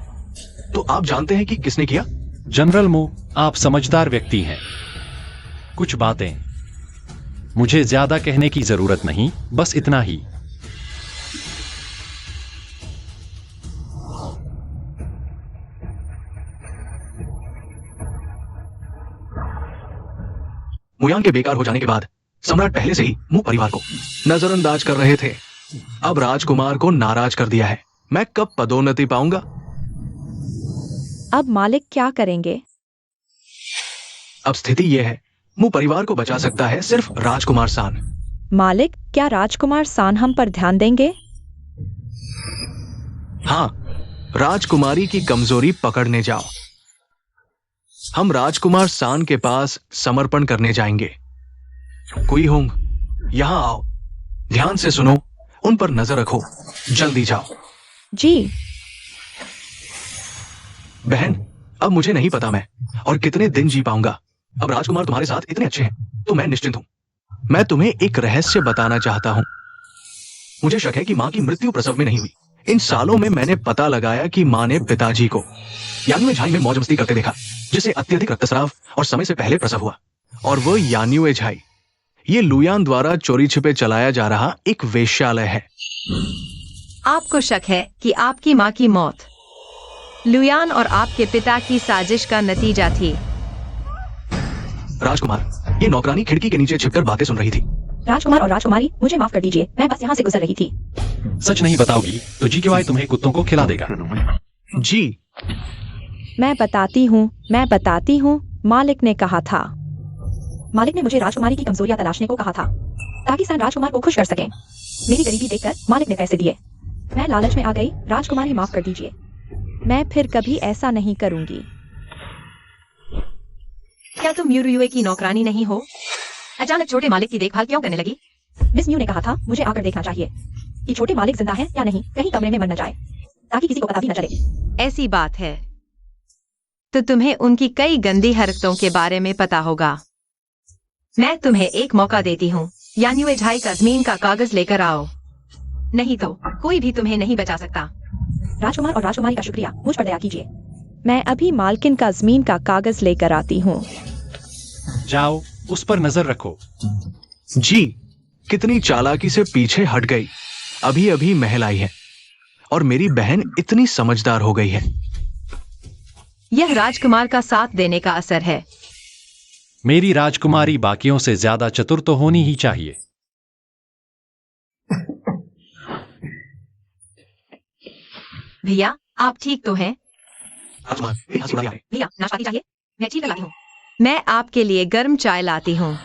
तो आप जानते हैं कि किसने किया?
जनरल मु, आप समझदार व्यक्ति हैं। कुछ बातें मुझे ज्यादा कहने की जरूरत नहीं, बस इतना ही।
मुयांग के बेकार हो जाने के बाद सम्राट पहले से ही मू परिवार को नजरअंदाज कर रहे थे। अब राजकुमार को नाराज कर दिया है। मैं कब पदोन्नति पाऊंगा?
अब मालिक क्या करेंगे?
अब स्थिति यह है, मू परिवार को बचा सकता है सिर्फ राजकुमार सान।
मालिक, क्या राजकुमार सान हम पर ध्यान देंगे?
हाँ, राजकुमारी की कमजोरी पकड़ने जाओ। हम राजकुमार सान के पास समर्पण करने जाएंगे। कुई होंग, यहां आओ। ध्यान से सुनो, उन पर नजर रखो। जल्दी जाओ।
जी।
बहन, अब मुझे नहीं पता मैं और कितने दिन जी पाऊंगा। अब राजकुमार तुम्हारे साथ इतने अच्छे हैं तो मैं निश्चिंत हूं। मैं तुम्हें एक रहस्य बताना चाहता हूं। मुझे शक है कि मां की मृत्यु प्रसव में नहीं हुई। इन सालों में मैंने पता लगाया कि मां ने पिताजी को यान्युए झाई में मौज मस्ती करते देखा, जिसे अत्यधिक रक्तस्राव और समय से पहले प्रसव हुआ। और वो यान्युए झाई ये लुयान द्वारा चोरी छिपे चलाया जा रहा एक वेश्यालय है।
आपको शक है कि आपकी माँ की मौत लुयान और आपके पिता की साजिश का नतीजा थी।
राजकुमार, ये नौकरानी खिड़की के नीचे छिपकर बातें सुन रही थी।
राजकुमार और राजकुमारी, मुझे माफ कर दीजिए, मैं बस यहाँ से गुजर रही थी।
सच नहीं बताओगी तो GKY तुम्हें कुत्तों को खिला देगा।
जी।
मैं बताती हूँ, मालिक ने कहा था।
मालिक ने मुझे राजकुमारी की कमजोरियां तलाशने को कहा था ताकि सान राजकुमार को खुश कर सकें। मेरी गरीबी देखकर मालिक ने पैसे दिए। मैं लालच में आ गई। राजकुमारी, माफ कर दीजिए।
मैं फिर कभी ऐसा नहीं करूंगी।
क्या तुम यूरुए की नौकरानी नहीं हो? अचानक छोटे मालिक की देखभाल क्यों करने लगी?
मिस म्यू ने कहा था मुझे आकर देखना चाहिए कि छोटे मालिक जिंदा हैं या नहीं, कहीं कमरे में मर न जाए, ताकि किसी को पता भी न चले।
ऐसी बात है तो तुम्हें उनकी कई गंदी हरकतों के बारे में पता होगा। मैं तुम्हें एक मौका देती हूँ, यान्युए झाई का जमीन का कागज लेकर आओ, नहीं तो कोई भी तुम्हें नहीं बचा सकता।
राजकुमार और राजकुमारी का शुक्रिया, मुझ पर दया कीजिए।
मैं अभी मालकिन का जमीन का कागज लेकर आती हूँ।
जाओ, उस पर नजर रखो।
जी, कितनी चालाकी से पीछे हट गई। अभी अभी महल आई है और मेरी बहन इतनी समझदार हो गई है।
यह राजकुमार का साथ देने का असर है।
मेरी राजकुमारी बाकियों से ज्यादा चतुर तो होनी ही चाहिए।
भैया, आप ठीक तो हैं?
राजकुमार, मेरी हंसी उड़ा है।
भैया, नाशपाती चाहिए? मैं ठीक लाती हूँ। मैं आपके लिए गर्म चाय लाती हूँ।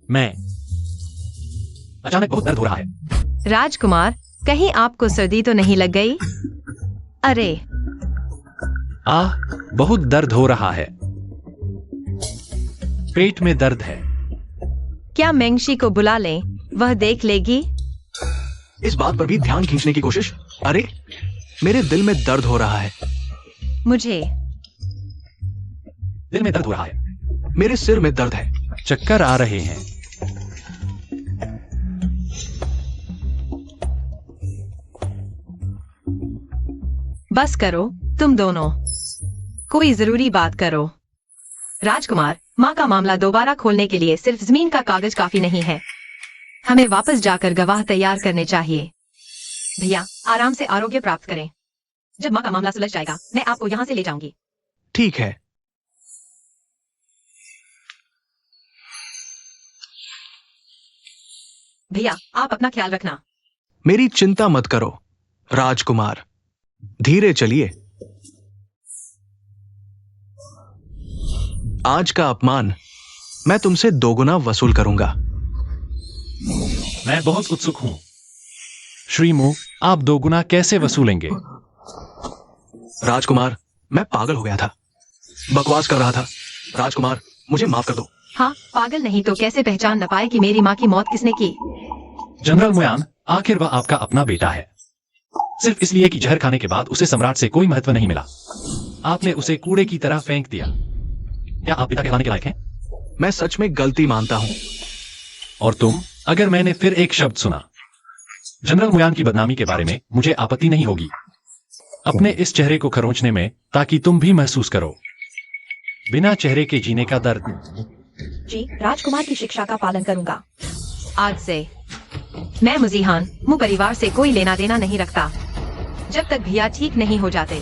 मैं अचानक बहुत दर्द हो रहा है।
राजकुमार, कहीं आपको सर्दी तो नहीं लग गई? अरे
बहुत दर्द हो रहा है। पेट में दर्द है।
क्या मेंगशी को बुला लें? वह देख लेगी।
इस बात पर भी ध्यान खींचने की कोशिश। अरे, मेरे दिल में दर्द हो रहा है।
मुझे
दिल में दर्द हो रहा है।
मेरे सिर में दर्द है।
चक्कर आ रहे हैं।
बस करो तुम दोनों, कोई जरूरी बात करो। राजकुमार, माँ का मामला दोबारा खोलने के लिए सिर्फ जमीन का कागज काफी नहीं है। हमें वापस जाकर गवाह तैयार करने चाहिए। भैया, आराम से आरोग्य प्राप्त करें। जब माँ का मामला सुलझ जाएगा, मैं आपको यहाँ से ले जाऊंगी।
ठीक है।
भैया, आप अपना ख्याल रखना।
मेरी चिंता मत करो राजकुमार, धीरे चलिए। आज का अपमान मैं तुमसे दोगुना वसूल करूंगा।
मैं बहुत उत्सुक हूं। श्री मू, आप दोगुना कैसे वसूलेंगे?
राजकुमार, मैं पागल हो गया था, बकवास कर रहा था। राजकुमार, मुझे माफ कर दो।
हाँ, पागल नहीं तो कैसे पहचान न पाए कि मेरी माँ की मौत किसने की?
जनरल मुयान, आखिर वह आपका अपना बेटा है। सिर्फ इसलिए कि जहर खाने के बाद उसे सम्राट से कोई महत्व नहीं मिला, आपने उसे कूड़े की तरह फेंक दिया। क्या आप पिता कहलाने के लायक हैं?
मैं सच में गलती मानता हूं।
और तुम? अगर मैंने फिर एक शब्द सुना जनरल मुयान की बदनामी के बारे में, मुझे आपत्ति नहीं होगी। अपने इस चेहरे को खरोंचने में, ताकि तुम भी महसूस करो बिना चेहरे के जीने का दर्द।
जी, राजकुमार की शिक्षा का पालन करूंगा।
आज से मैं मुजीहान मु परिवार से कोई लेना देना नहीं रखता। जब तक भैया ठीक नहीं हो जाते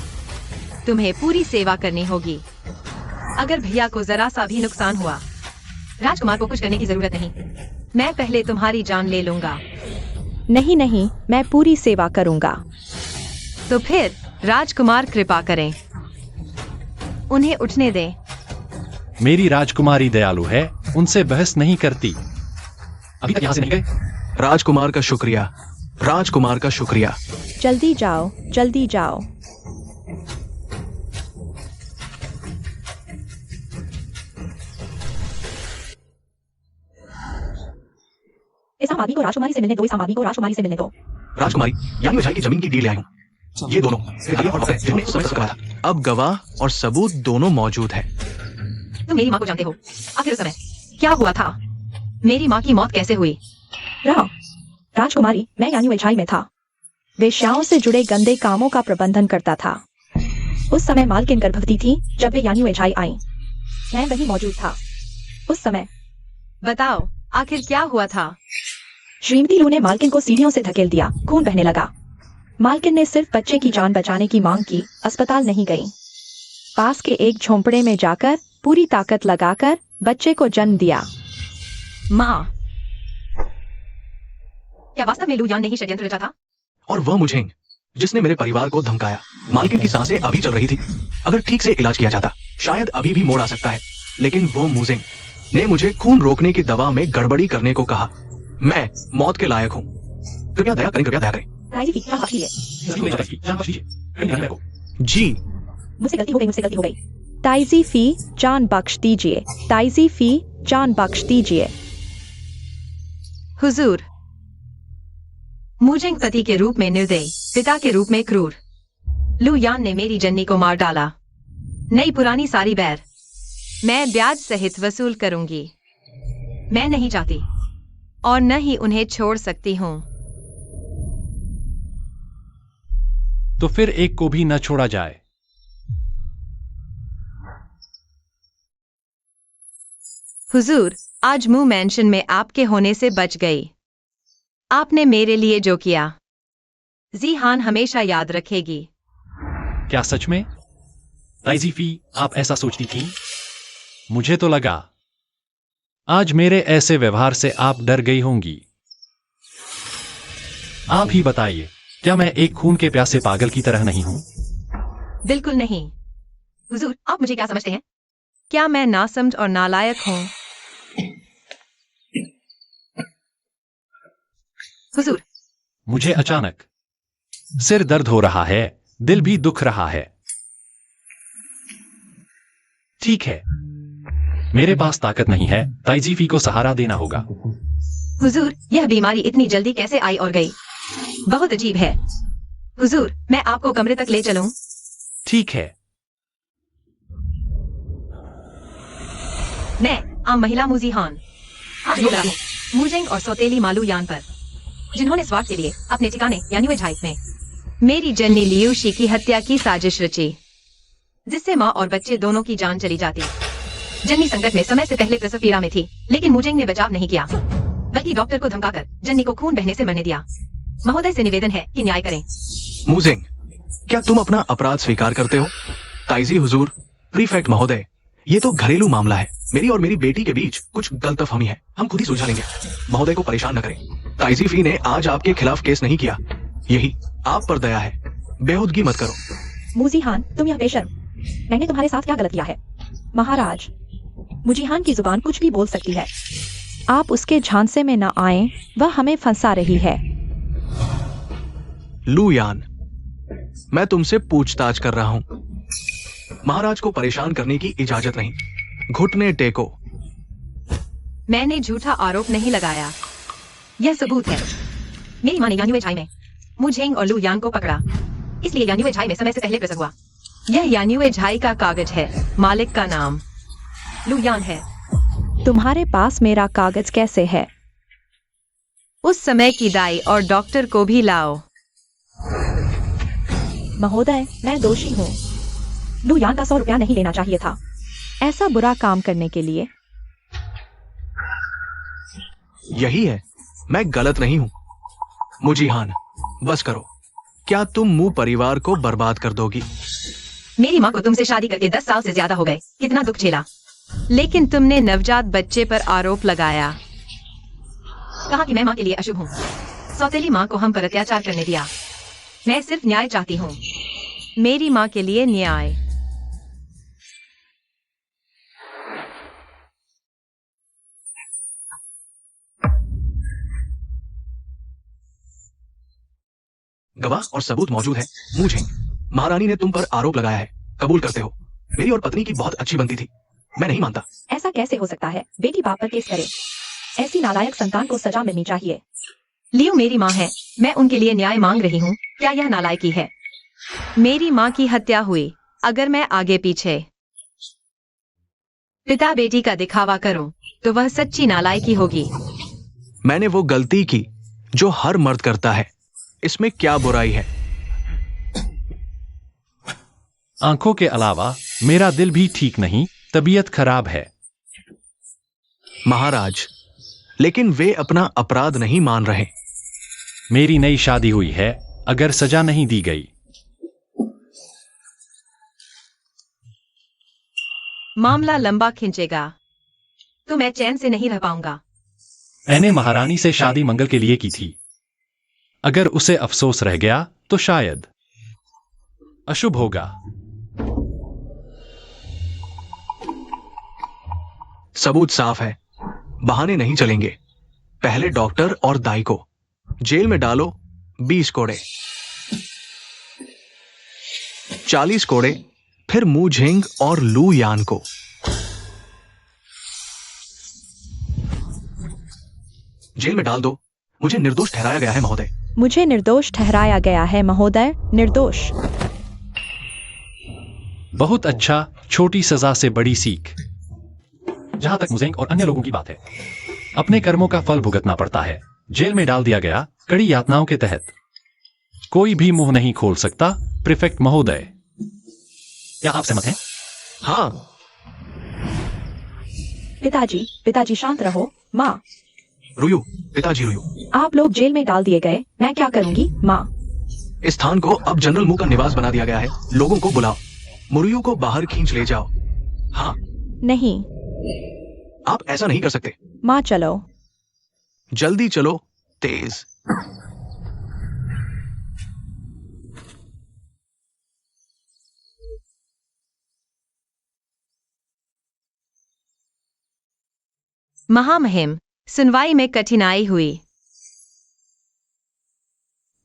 तुम्हें पूरी सेवा करनी होगी। अगर भैया को जरा सा भी नुकसान हुआ, राजकुमार को कुछ करने की जरूरत नहीं। मैं पहले तुम्हारी जान ले लूंगा।
नहीं नहीं, मैं पूरी सेवा करूंगा।
तो फिर राजकुमार कृपा करें, उन्हें उठने दें।
मेरी राजकुमारी दयालु है, उनसे बहस नहीं करती। अभी तक यहाँ से नहीं गए?
राजकुमार का शुक्रिया, राजकुमार का शुक्रिया।
जल्दी जाओ, जल्दी जाओ।
इस आम आदमी को राजकुमारी से मिलने दो, इस आम आदमी को राजकुमारी से मिलने दो।
राजकुमारी यानी मिठाई की जमीन की डील ले आई हूँ। ये दोनों भैया और बाप जिन्होंने उस समय सब कहा था। अब गवाह और सबूत दोनों मौजूद हैं।
तुम मेरी माँ को जानते हो। आखिर उस समय क्या हुआ था? मेरी माँ की मौत कैसे हुई?
राजकुमारी, मैं यान्युएझाई में था।
वेश्याओं से जुड़े गंदे कामों का प्रबंधन करता था।
उस समय मालकिन गर्भवती थी जब वे यान्युएझाई आई। मैं वहीं मौजूद था उस समय।
बताओ आखिर क्या हुआ था?
श्रीमती लू ने मालकिन को सीढ़ियों से धकेल दिया, खून बहने लगा। मालकिन ने सिर्फ बच्चे की जान बचाने की मांग की, अस्पताल नहीं गई।
पास के एक झोंपड़े में जाकर पूरी ताकत लगाकर बच्चे को जन्म दिया।
माँ, क्या वास्तव में लू यान ने ही षड्यंत्र रचा था?
और वह मुझे जिसने मेरे परिवार को धमकाया। मालकिन की सांसें अभी चल रही थी। अगर ठीक से इलाज किया जाता शायद अभी भी मोड़ आ सकता है, लेकिन वो मुझिंग ने मुझे खून रोकने की दवा में गड़बड़ी करने को कहा। मैं मौत के लायक हूँ। कृपया दया करें, कृपया दया करें। जी,
मुझसे गलती हो गई, मुझसे गलती हो गई।
ताइजी फी जान बख्श दीजिए, ताइजी फी जान बख्श दीजिए।
हुजूर, मुझिंग पति के रूप में निर्दयी, पिता के रूप में क्रूर। लू यान ने मेरी जन्नी को मार डाला। नई पुरानी सारी बैर मैं ब्याज सहित वसूल करूंगी। मैं नहीं चाहती और न ही उन्हें छोड़ सकती हूँ।
तो फिर एक को भी न छोड़ा जाए।
हुजूर, आज मू मैंशन में आपके होने से बच गई। आपने मेरे लिए जो किया जीहान हमेशा याद रखेगी।
क्या सच में? ताइजी फी, आप ऐसा सोचती थी? मुझे तो लगा आज मेरे ऐसे व्यवहार से आप डर गई होंगी। आप ही बताइए, क्या मैं एक खून के प्यासे पागल की तरह नहीं हूं?
बिल्कुल नहीं। हुजूर, आप मुझे क्या समझते हैं? क्या मैं नासमझ और नालायक हूं? हुजूर,
मुझे अचानक सिर दर्द हो रहा है, दिल भी दुख रहा है। ठीक है, मेरे पास ताकत नहीं है, ताइजी फी को सहारा देना होगा।
हुजूर, यह बीमारी इतनी जल्दी कैसे आई और गई? बहुत अजीब है। हुजूर, मैं आपको कमरे तक ले चलूं?
ठीक है।
मैं आम महिला मुजीहान आज मिला हूं मुझिंग और सौतेली मालू यान पर, जिन्होंने स्वार्थ के लिए अपने ठिकाने यान्युएझाई में मेरी जन्नी लियूशी की हत्या की साजिश रची, जिससे माँ और बच्चे दोनों की जान चली जाती। जन्नी संकट में समय से पहले प्रसव पीड़ा में थी, लेकिन मुझिंग ने बचाव नहीं किया, बल्कि डॉक्टर को धमकाकर जन्नी को खून बहने से मरने दिया। महोदय से निवेदन है कि न्याय करें।
मुझिंग, क्या तुम अपना अपराध स्वीकार करते हो? ताइजी हुजूर, प्रीफेक्ट महोदय, ये तो घरेलू मामला है। मेरी और मेरी बेटी के बीच कुछ गलतफहमी है, हम खुद ही सुलझा लेंगे। महोदय को परेशान न करें। ताइजी फी ने आज आपके खिलाफ केस नहीं किया, यही आप पर दया है। बेहुदगी मत करो।
मुजीहान, तुम यह बेशर्म, मैंने तुम्हारे साथ क्या गलत किया है? महाराज, मुजीहान की जुबान कुछ भी बोल सकती है।
आप उसके झांसे में न आए, वह हमें फंसा रही है।
लू यान, मैं तुमसे पूछताछ कर रहा हूं। महाराज को परेशान करने की इजाजत नहीं। घुटने टेको।
मैंने झूठा आरोप नहीं लगाया, यह सबूत है। मेरी माँ ने यान्युएझाई में मुझिंग और लू यान को पकड़ा, इसलिए यान्युएझाई में समय से पहले प्रसव हुआ। यह यान्युएझाई का कागज है, मालिक का नाम लू यान है।
तुम्हारे पास मेरा कागज कैसे है?
उस समय की दाई और डॉक्टर को भी लाओ।
महोदय, मैं दोषी हूँ। लू यान का 100 रुपया नहीं लेना चाहिए था।
ऐसा बुरा काम करने के लिए?
यही है, मैं गलत नहीं हूं। मुजीहान, बस करो। क्या तुम मुंह परिवार को बर्बाद कर दोगी?
मेरी माँ को तुमसे शादी करके 10 साल से ज्यादा हो गए। कितना दुख झेला।
लेकिन तुमने नवजात बच्चे पर आरोप लगाया।
कहा कि मैं माँ के लिए अशुभ हूँ। सौतेली माँ को हम पर अत्याचार करने दिया। मैं सिर्फ न्याय चाहती हूँ।
मेरी माँ के लिए न्याय।
गवाह और सबूत मौजूद है। मुझे महारानी ने तुम पर आरोप लगाया है। कबूल करते हो? मेरी और पत्नी की बहुत अच्छी बनती थी। मैं नहीं मानता।
ऐसा कैसे हो सकता है? बेटी बाप पर केस करे। ऐसी नालायक संतान को सजा मिलनी चाहिए।
लियो मेरी माँ है। मैं उनके लिए न्याय मांग रही हूँ। क्या यह नालायकी है?
मेरी माँ की हत्या हुई। अगर मैं आगे पीछे
पिता बेटी का दिखावा करूं तो वह सच्ची नालायकी होगी।
मैंने वो गलती की जो हर मर्द करता है। इसमें क्या बुराई है?
आंखों के अलावा मेरा दिल भी ठीक नहीं, तबीयत खराब है।
महाराज, लेकिन वे अपना अपराध नहीं मान रहे।
मेरी नई शादी हुई है। अगर सजा नहीं दी गई
मामला लंबा खिंचेगा।
तो मैं चैन से नहीं रह पाऊंगा।
मैंने महारानी से शादी मंगल के लिए की थी। अगर उसे अफसोस रह गया तो शायद अशुभ होगा।
सबूत साफ है। बहाने नहीं चलेंगे। पहले डॉक्टर और दाई को जेल में डालो। 20 कोड़े, 40 कोड़े, फिर मू झेंग और लू यान को। जेल में डाल दो। मुझे निर्दोष ठहराया गया है महोदय।
मुझे निर्दोष ठहराया गया है महोदय। निर्दोष।
बहुत अच्छा। छोटी सजा से बड़ी सीख। जहां तक मुझेंग और अन्य लोगों की बात है, अपने कर्मों का फल भुगतना पड़ता है। जेल में डाल दिया गया कड़ी यातनाओं के तहत। कोई भी मुंह नहीं खोल सकता। प्रीफेक्ट महोदय, क्या आप सहमत हैं?
हाँ।
पिताजी शांत रहो। माँ।
रुयू, पिताजी रुयू।
आप लोग जेल में डाल दिए गए। मैं क्या करूंगी? माँ।
इस स्थान को अब जनरल मू का निवास बना दिया गया है। लोगों को बुलाओ। मुरुयू को बाहर खींच ले जाओ। हाँ।
नहीं।
आप ऐसा नहीं कर सकते।
माँ चलो।
जल्दी चलो। तेज।
महामहिम, सुनवाई में कठिनाई हुई।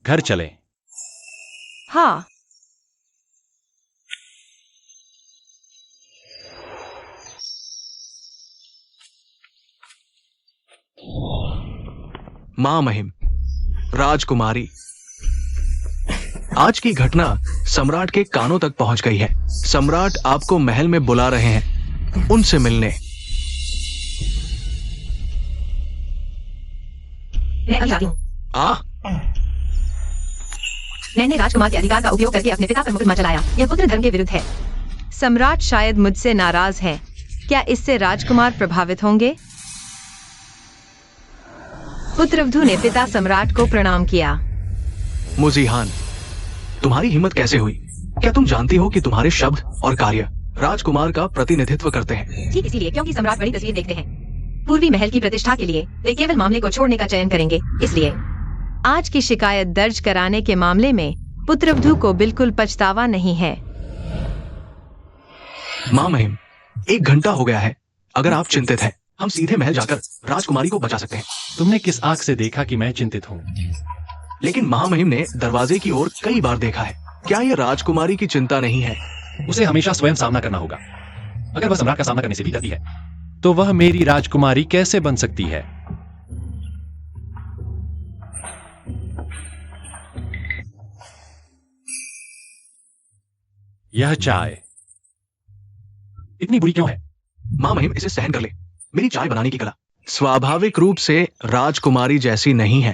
घर चलें।
हाँ।
मां महिम, राजकुमारी, आज की घटना सम्राट के कानों तक पहुंच गई है। सम्राट आपको महल में बुला रहे हैं, उनसे मिलने।
मैं अब जाती हूँ। मैंने राजकुमार के अधिकार का उपयोग करके अपने पिता पर मुकदमा चलाया। यह पुत्र धर्म के विरुद्ध है।
सम्राट शायद मुझसे नाराज हैं। क्या इससे राजकुमार प्रभावित होंगे? पुत्रवधू ने पिता सम्राट को प्रणाम किया।
मुजीहान, तुम्हारी हिम्मत कैसे हुई? क्या तुम जानती हो कि तुम्हारे शब्द और कार्य राजकुमार का प्रतिनिधित्व करते हैं?
ठीक इसीलिए क्योंकि सम्राट बड़ी तस्वीर देखते हैं। पूर्वी महल की प्रतिष्ठा के लिए वे केवल मामले को छोड़ने का चयन करेंगे। इसलिए
आज की शिकायत दर्ज कराने के मामले में पुत्रवधू को बिल्कुल पछतावा नहीं है।
मां महिम, 1 घंटा हो गया है। अगर आप चिंतित हैं, हम सीधे महल जाकर राजकुमारी को बचा सकते हैं।
तुमने किस आंख से देखा कि मैं चिंतित हूँ?
लेकिन महामहिम ने दरवाजे की ओर कई बार देखा है। क्या यह राजकुमारी की चिंता नहीं है?
उसे हमेशा स्वयं सामना करना होगा। अगर वह सम्राट का सामना करने से भी डरती है, तो वह मेरी राजकुमारी कैसे बन सकती है? यह चाय इतनी बुरी क्यों है?
मां महिम, इसे सहन कर ले। मेरी चाय बनाने की कला स्वाभाविक रूप से राजकुमारी जैसी नहीं है।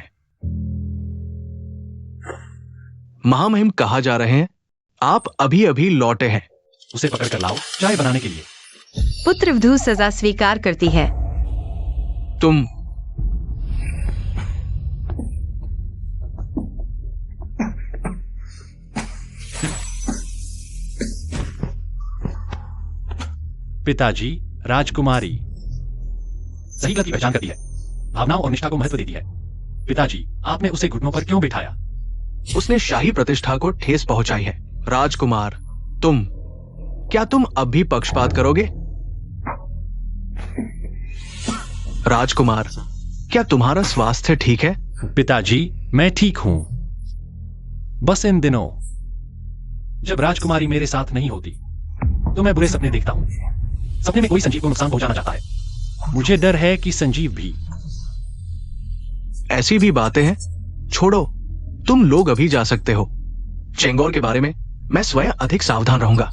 महामहिम कहा जा रहे हैं, आप अभी अभी लौटे हैं।
उसे पकड़ कर लाओ चाय बनाने के लिए।
पुत्रवधू सजा स्वीकार करती है।
तुम
पिताजी, राजकुमारी सही गलत की पहचान करती है, भावनाओं और निष्ठा को महत्व देती है। पिताजी, आपने उसे घुटनों पर क्यों बिठाया?
उसने शाही प्रतिष्ठा को ठेस पहुंचाई है। राजकुमार, क्या तुम अब भी पक्षपात करोगे? राजकुमार, क्या तुम्हारा स्वास्थ्य ठीक है?
पिताजी, मैं ठीक हूं। बस इन दिनों जब राजकुमारी मेरे साथ नहीं होती तो मैं बुरे सपने देखता हूं। सपने में कोई संजीव को नुकसान पहुंचाना चाहता है। मुझे डर है कि संजीव भी।
ऐसी भी बातें हैं। छोड़ो, तुम लोग अभी जा सकते हो। चेंगोर के बारे में मैं स्वयं अधिक सावधान रहूंगा।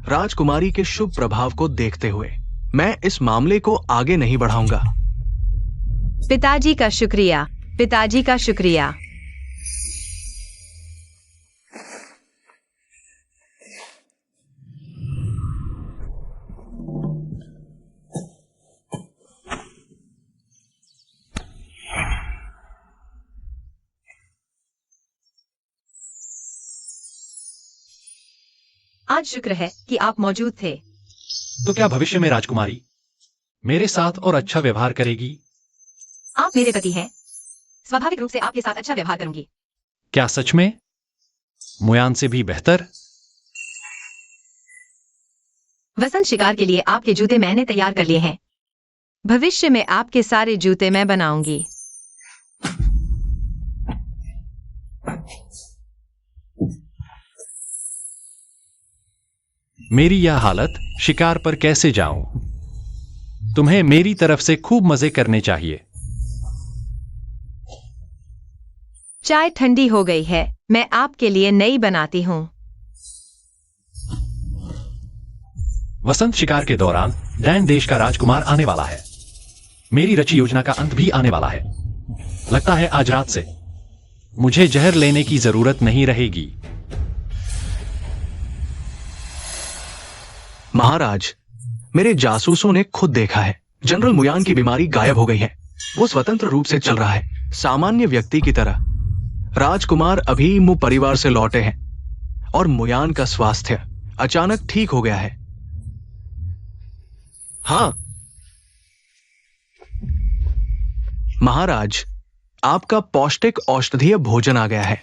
राजकुमारी के शुभ प्रभाव को देखते हुए मैं इस मामले को आगे नहीं बढ़ाऊंगा।
पिताजी का शुक्रिया, पिताजी का शुक्रिया। आज शुक्र है कि आप मौजूद थे।
तो क्या भविष्य में राजकुमारी मेरे साथ और अच्छा व्यवहार करेगी?
आप मेरे पति हैं, स्वाभाविक रूप से आपके साथ अच्छा व्यवहार करूंगी।
क्या सच में? मुयान से भी बेहतर?
वसंत शिकार के लिए आपके जूते मैंने तैयार कर लिए हैं। भविष्य में आपके सारे जूते मैं बनाऊंगी।
मेरी यह हालत, शिकार पर कैसे जाऊं? तुम्हें मेरी तरफ से खूब मजे करने चाहिए।
चाय ठंडी हो गई है, मैं आपके लिए नई बनाती हूं।
वसंत शिकार के दौरान डैन देश का राजकुमार आने वाला है। मेरी रची योजना का अंत भी आने वाला है। लगता है आज रात से मुझे जहर लेने की जरूरत नहीं रहेगी।
महाराज, मेरे जासूसों ने खुद देखा है, जनरल मुयान की बीमारी गायब हो गई है। वो स्वतंत्र रूप से चल रहा है, सामान्य व्यक्ति की तरह। राजकुमार अभी मु परिवार से लौटे हैं और मुयान का स्वास्थ्य अचानक ठीक हो गया है। हाँ महाराज, आपका पौष्टिक औषधीय भोजन आ गया है,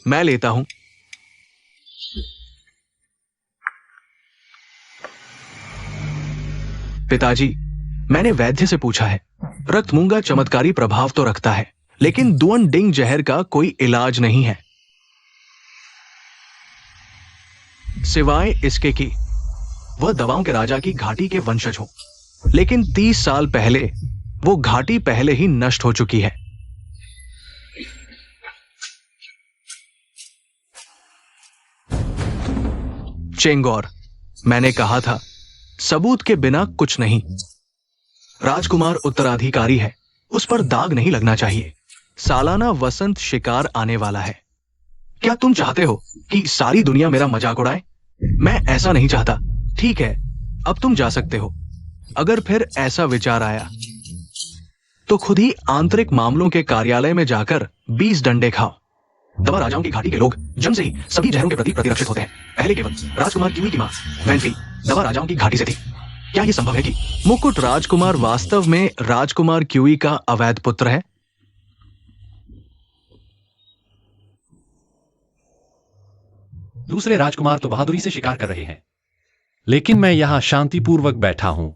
मैं लेता हूं। पिताजी, मैंने वैद्य से पूछा है, रक्त मूंगा चमत्कारी प्रभाव तो रखता है, लेकिन दुअन डिंग जहर का कोई इलाज नहीं है, सिवाय इसके कि वह दवाओं के राजा की घाटी के वंशज हो। लेकिन 30 साल पहले वो घाटी पहले ही नष्ट हो चुकी है। चेंगोर, मैंने कहा था, सबूत के बिना कुछ नहीं। राजकुमार उत्तराधिकारी है, उस पर दाग नहीं लगना चाहिए। सालाना वसंत शिकार आने वाला है। क्या तुम चाहते हो कि सारी दुनिया मेरा मजाक उड़ाए? मैं ऐसा नहीं चाहता। ठीक है, अब तुम जा सकते हो। अगर फिर ऐसा विचार आया तो खुद ही आंतरिक मामलों के कार्यालय में जाकर 20 डंडे खाओ। दवा राजाओं की घाटी के लोग जन्म से ही सभी जहरों के प्रति प्रतिरक्षित होते हैं। पहले केवल राजकुमार क्यूई की मां वैनफी दवा राजाओं की घाटी से थी। क्या यह संभव है कि मुकुट राजकुमार वास्तव में राजकुमार क्यूई का अवैध पुत्र है?
दूसरे राजकुमार तो बहादुरी से शिकार कर रहे हैं, लेकिन मैं यहां शांतिपूर्वक बैठा हूं।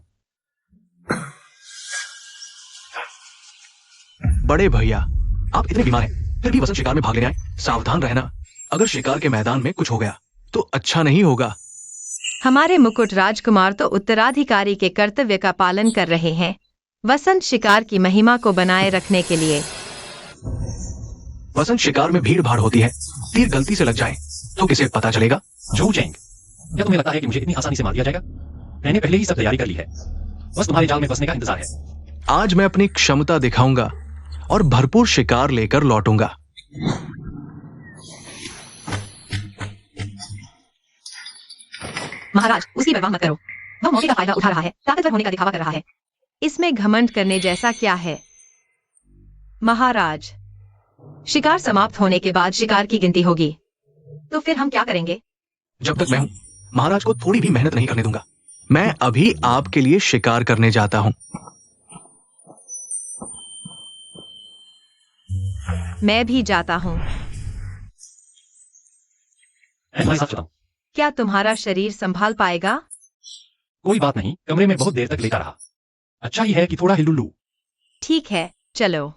बड़े भैया, आप इतने बीमार हैं, फिर भी वसंत शिकार में भाग लेने आए। सावधान रहना, अगर शिकार के मैदान में कुछ हो गया तो अच्छा नहीं होगा।
हमारे मुकुट राजकुमार तो उत्तराधिकारी के कर्तव्य का पालन कर रहे हैं, वसंत शिकार की महिमा को बनाए रखने के लिए।
वसंत शिकार में भीड़ भाड़ होती है, तीर गलती से लग जाए तो किसे पता चलेगा?
जो चेंग, क्या तुम्हें लगता है कि मुझे इतनी आसानी से मार दिया जाएगा? मैंने पहले ही सब तैयारी कर ली है, बस तुम्हारे जाल में फंसने का इंतजार है।
आज मैं अपनी क्षमता दिखाऊंगा और भरपूर शिकार लेकर लौटूंगा।
महाराज, उसकी परवाह मत करो, वह मौके का फायदा उठा रहा है, ताकतवर होने का दिखावा कर रहा है। इसमें घमंड करने जैसा क्या है? महाराज, शिकार समाप्त होने के बाद शिकार की गिनती होगी, तो फिर हम क्या करेंगे?
जब तक मैं हूं, महाराज को थोड़ी भी मेहनत नहीं करने दूंगा। मैं अभी आपके लिए शिकार करने जाता हूं।
मैं भी जाता हूँ।
मैं तुम्हारे साथ चलता हूँ।
क्या तुम्हारा शरीर संभाल पाएगा?
कोई बात नहीं, कमरे में बहुत देर तक लेटा रहा। अच्छा ही है कि थोड़ा हिल लूं।
ठीक है, चलो।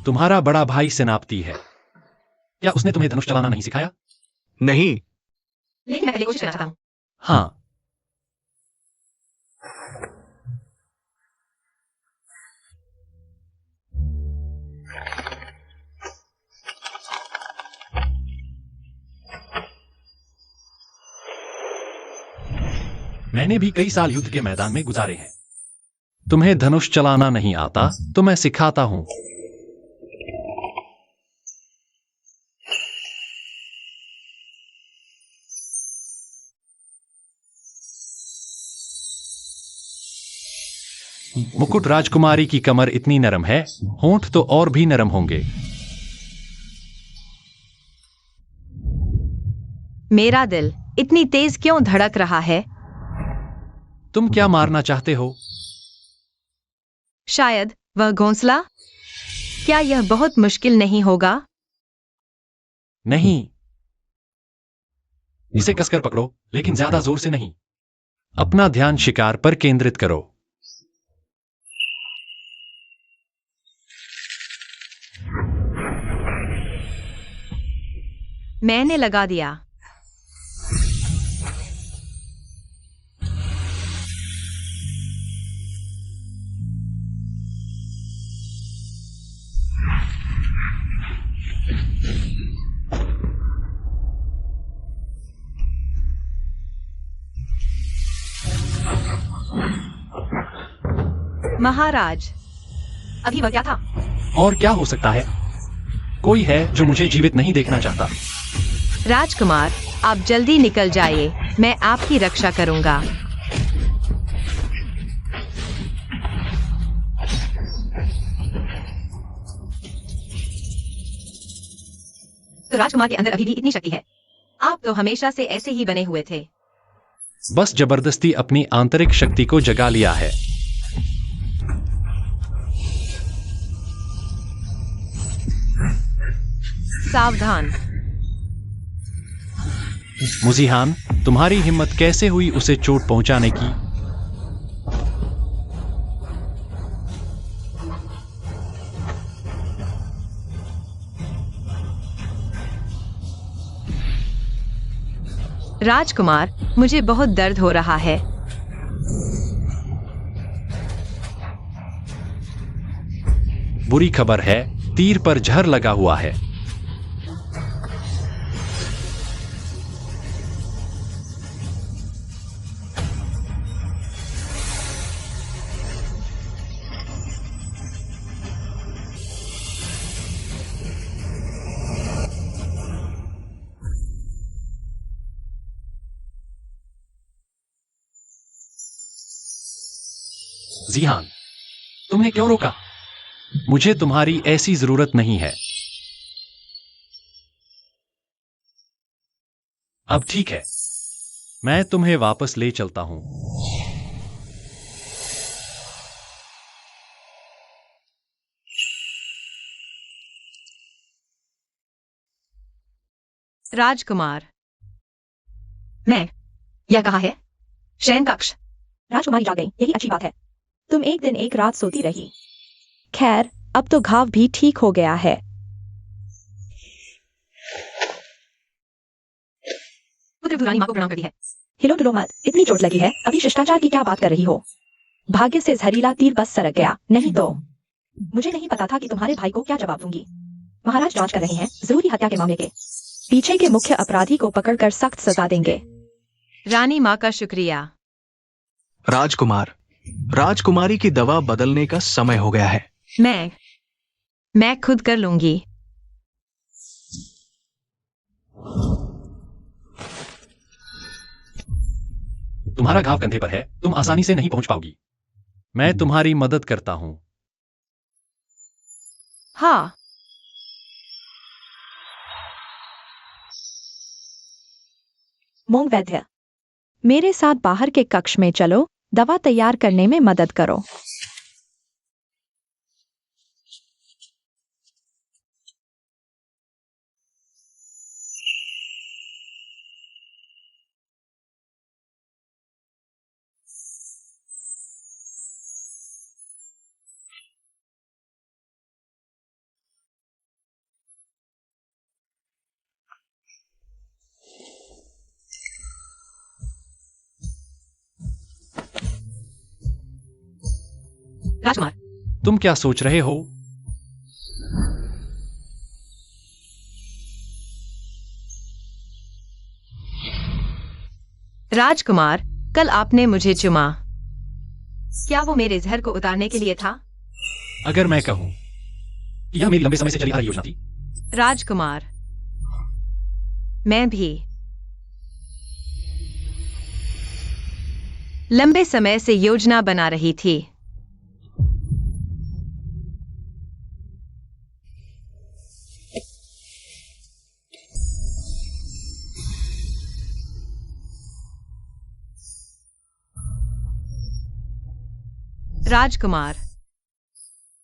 तुम्हारा बड़ा भाई सेनापति है। क्या उसने तुम्हें धनुष चलाना नहीं सिखाया?
नहीं,
लेकिन मैं पहले कोशिश करना चाहता हूँ।
हाँ। मैंने भी कई साल युद्ध के मैदान में गुजारे हैं। तुम्हें धनुष चलाना नहीं आता तो मैं सिखाता हूं। मुकुट राजकुमारी की कमर इतनी नरम है, होंठ तो और भी नरम होंगे।
मेरा दिल इतनी तेज क्यों धड़क रहा है?
तुम क्या मारना चाहते हो?
शायद वह घोंसला। क्या यह बहुत मुश्किल नहीं होगा?
नहीं। इसे कसकर पकड़ो, लेकिन ज्यादा जोर से नहीं। अपना ध्यान शिकार पर केंद्रित करो।
मैंने लगा दिया। महाराज, अभी वह क्या था?
और क्या हो सकता है? कोई है जो मुझे जीवित नहीं देखना चाहता।
राजकुमार, आप जल्दी निकल जाइए, मैं आपकी रक्षा करूंगा। तो राजकुमार के अंदर अभी भी इतनी शक्ति है। आप तो हमेशा से ऐसे ही बने हुए थे।
बस जबरदस्ती अपनी आंतरिक शक्ति को जगा लिया है।
सावधान।
मुजीहान, तुम्हारी हिम्मत कैसे हुई उसे चोट पहुंचाने की?
राजकुमार, मुझे बहुत दर्द हो रहा है।
बुरी खबर है, तीर पर जहर लगा हुआ है। जीहान, तुमने क्यों रोका? मुझे तुम्हारी ऐसी जरूरत नहीं है। अब ठीक है, मैं तुम्हें वापस ले चलता हूं।
राजकुमार, मैं यह कहा है? शयन कक्ष।
राजकुमारी जाग गई, यही अच्छी बात है। तुम एक दिन एक रात सोती रही।
खैर, अब तो घाव भी ठीक हो गया है।
पुत्र रानी मां को प्रणाम करती है।
हिलो डुलो मत, इतनी चोट लगी है, अभी शिष्टाचार की क्या बात कर रही हो? भाग्य से जहरीला तीर बस सरक गया, नहीं तो मुझे नहीं पता था कि तुम्हारे भाई को क्या जवाब दूंगी। महाराज जांच कर रहे हैं जरूरी हत्या के मामले के। पीछे के मुख्य अपराधी को पकड़कर सख्त सजा देंगे।
रानी मां का शुक्रिया।
राजकुमार, राजकुमारी की दवा बदलने का समय हो गया है।
मैं खुद कर लूंगी।
तुम्हारा घाव कंधे पर है, तुम आसानी से नहीं पहुंच पाओगी। मैं तुम्हारी मदद करता हूं।
हाँ।
मोंग वैद्य,
मेरे साथ बाहर के कक्ष में चलो, दवा तैयार करने में मदद करो।
राजकुमार,
तुम क्या सोच रहे हो?
राजकुमार, कल आपने मुझे चुमा। क्या वो मेरे जहर को उतारने के लिए था?
अगर मैं कहूं, यह मेरी लंबे समय से चली आ रही योजना थी।
राजकुमार, मैं भी लंबे समय से योजना बना रही थी। राजकुमार,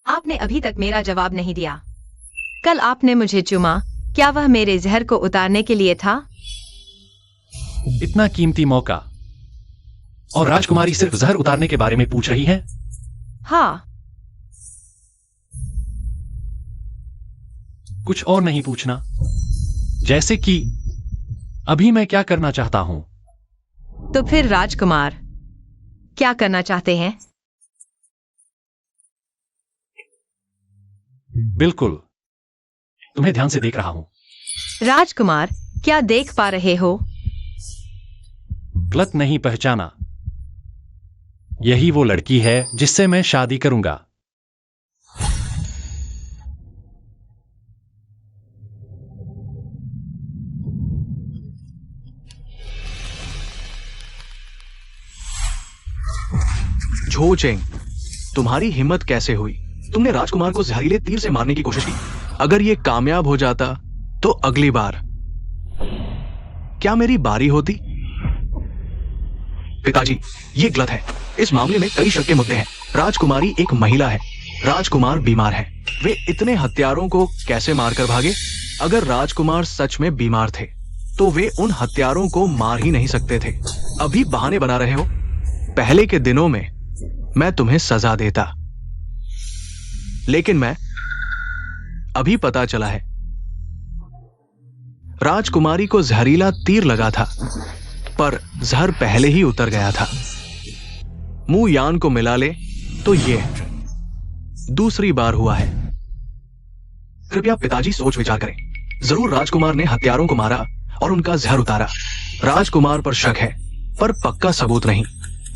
आपने अभी तक मेरा जवाब नहीं दिया। कल आपने मुझे चुमा, क्या वह मेरे जहर को उतारने के लिए था?
इतना कीमती मौका, और राजकुमारी सिर्फ जहर उतारने के बारे में पूछ रही है?
हाँ।
कुछ और नहीं पूछना? जैसे कि अभी मैं क्या करना चाहता हूं?
तो फिर राजकुमार, क्या करना चाहते हैं?
बिल्कुल, तुम्हें ध्यान से देख रहा हूं।
राजकुमार, क्या देख पा रहे हो?
गलत नहीं पहचाना, यही वो लड़की है जिससे मैं शादी करूंगा।
झो चेंग, तुम्हारी हिम्मत कैसे हुई? तुमने राजकुमार को जहरीले तीर से मारने की कोशिश की। अगर यह कामयाब हो जाता तो अगली बार क्या मेरी बारी होती? पिताजी, ये गलत है। इस मामले में कई शक के मुद्दे हैं। राजकुमारी एक महिला है, राजकुमार बीमार है। वे इतने हत्यारों को कैसे मारकर भागे? अगर राजकुमार सच में बीमार थे तो वे उन हत्यारों को मार ही नहीं सकते थे। अभी बहाने बना रहे हो। पहले के दिनों में मैं तुम्हें सजा देता, लेकिन मैं अभी पता चला है राजकुमारी को जहरीला तीर लगा था, पर जहर पहले ही उतर गया था। मुंह यान को मिला ले तो ये दूसरी बार हुआ है। कृपया पिताजी सोच विचार करें। जरूर राजकुमार ने हत्यारों को मारा और उनका जहर उतारा। राजकुमार पर शक है, पर पक्का सबूत नहीं।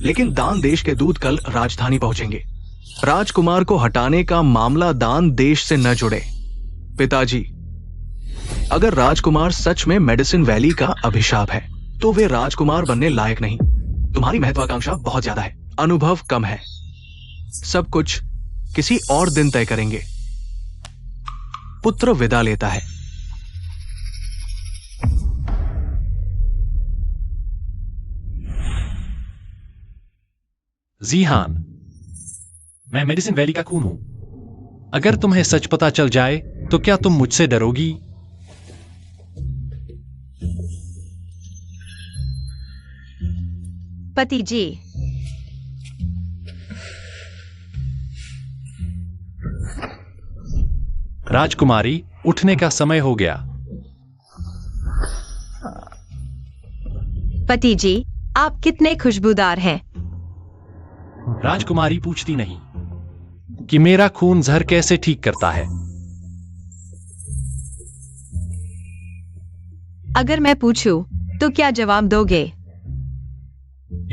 लेकिन दान देश के दूत कल राजधानी पहुंचेंगे। राजकुमार को हटाने का मामला दान देश से न जुड़े। पिताजी, अगर राजकुमार सच में मेडिसिन वैली का अभिशाप है तो वे राजकुमार बनने लायक नहीं। तुम्हारी महत्वाकांक्षा बहुत ज्यादा है, अनुभव कम है। सब कुछ किसी और दिन तय करेंगे। पुत्र विदा लेता है।
जीहान, मैं मेडिसिन वैली का खून हूं। अगर तुम्हें सच पता चल जाए तो क्या तुम मुझसे डरोगी?
पति जी,
राजकुमारी, उठने का समय हो गया।
पति जी, आप कितने खुशबूदार हैं।
राजकुमारी पूछती नहीं कि मेरा खून जहर कैसे ठीक करता है।
अगर मैं पूछूं तो क्या जवाब दोगे?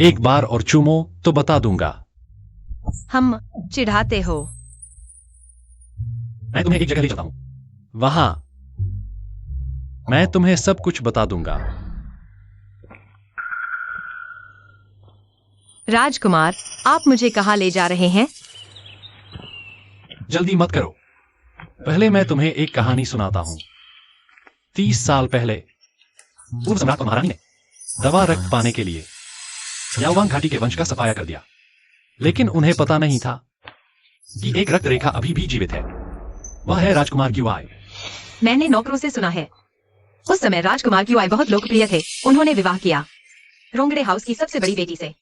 एक बार और चूमो तो बता दूंगा।
हम चिढ़ाते हो।
मैं तुम्हें एक जगह ले जाता हूं, वहां मैं तुम्हें सब कुछ बता दूंगा।
राजकुमार, आप मुझे कहां ले जा रहे हैं?
जल्दी मत करो, पहले मैं तुम्हें एक कहानी सुनाता हूं। 30 साल पहले पूर्व सम्राट और महारानी ने दवा रक्त पाने के लिए याओवांग घाटी के वंश का सफाया कर दिया, लेकिन उन्हें पता नहीं था कि एक रक्त रेखा अभी भी जीवित है। वह है राजकुमार क्यूआई।
मैंने नौकरों से सुना है उस समय राजकुमार क्यूआई बहुत लोकप्रिय थे। उन्होंने विवाह किया रोंगड़े हाउस की सबसे बड़ी बेटी से।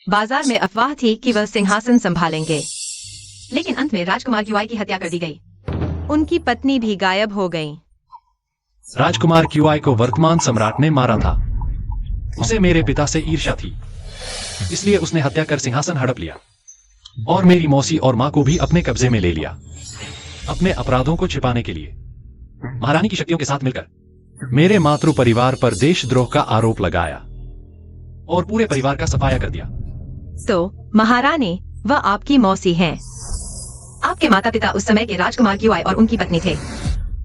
बाजार में अफवाह थी कि वह सिंहासन संभालेंगे, लेकिन अंत में राजकुमार क्यूआई की हत्या कर दी गई। उनकी पत्नी भी गायब हो गई।
राजकुमार क्यूआई को वर्तमान सम्राट ने मारा था। उसे मेरे पिता से ईर्ष्या थी, इसलिए उसने हत्या कर सिंहासन हड़प लिया और मेरी मौसी और मां को भी अपने कब्जे में ले लिया, अपने अपराधों को छिपाने के लिए। महारानी की शक्तियों के साथ मिलकर मेरे मातृ परिवार पर देशद्रोह का आरोप लगाया और पूरे परिवार का सफाया कर दिया।
तो महारानी वह आपकी मौसी हैं। आपके माता पिता उस समय के राजकुमार क्यूआई और उनकी पत्नी थे।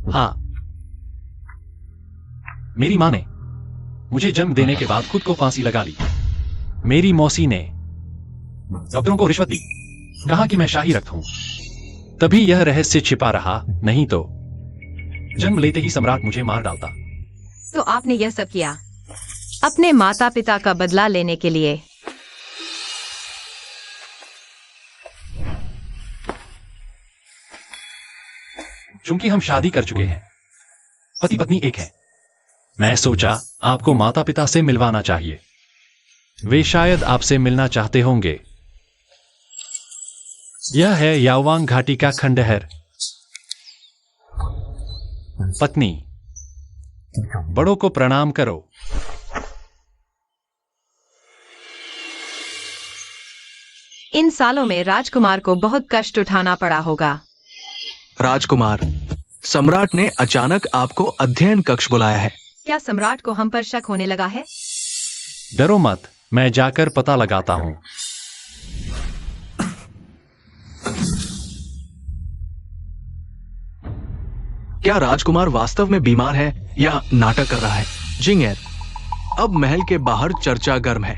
हाँ, मेरी मां ने मुझे जन्म देने के बाद खुद को फांसी लगा ली। मेरी मौसी ने डॉक्टरों को रिश्वत दी, कहा कि मैं शाही रक्त हूं, तभी यह रहस्य छिपा रहा, नहीं तो जन्म लेते ही सम्राट मुझे मार डालता।
तो आपने यह सब किया अपने माता पिता का बदला लेने के लिए।
चूंकि हम शादी कर चुके हैं, पति पत्नी एक है, मैं सोचा आपको माता पिता से मिलवाना चाहिए। वे शायद आपसे मिलना चाहते होंगे। यह है याओवांग घाटी का खंडहर। पत्नी, बड़ों को प्रणाम करो।
इन सालों में राजकुमार को बहुत कष्ट उठाना पड़ा होगा।
राजकुमार, सम्राट ने अचानक आपको अध्ययन कक्ष बुलाया है।
क्या सम्राट को हम पर शक होने लगा है?
डरो मत, मैं जाकर पता लगाता हूं।
क्या राजकुमार वास्तव में बीमार है या नाटक कर रहा है? जिंगेर, अब महल के बाहर चर्चा गर्म है।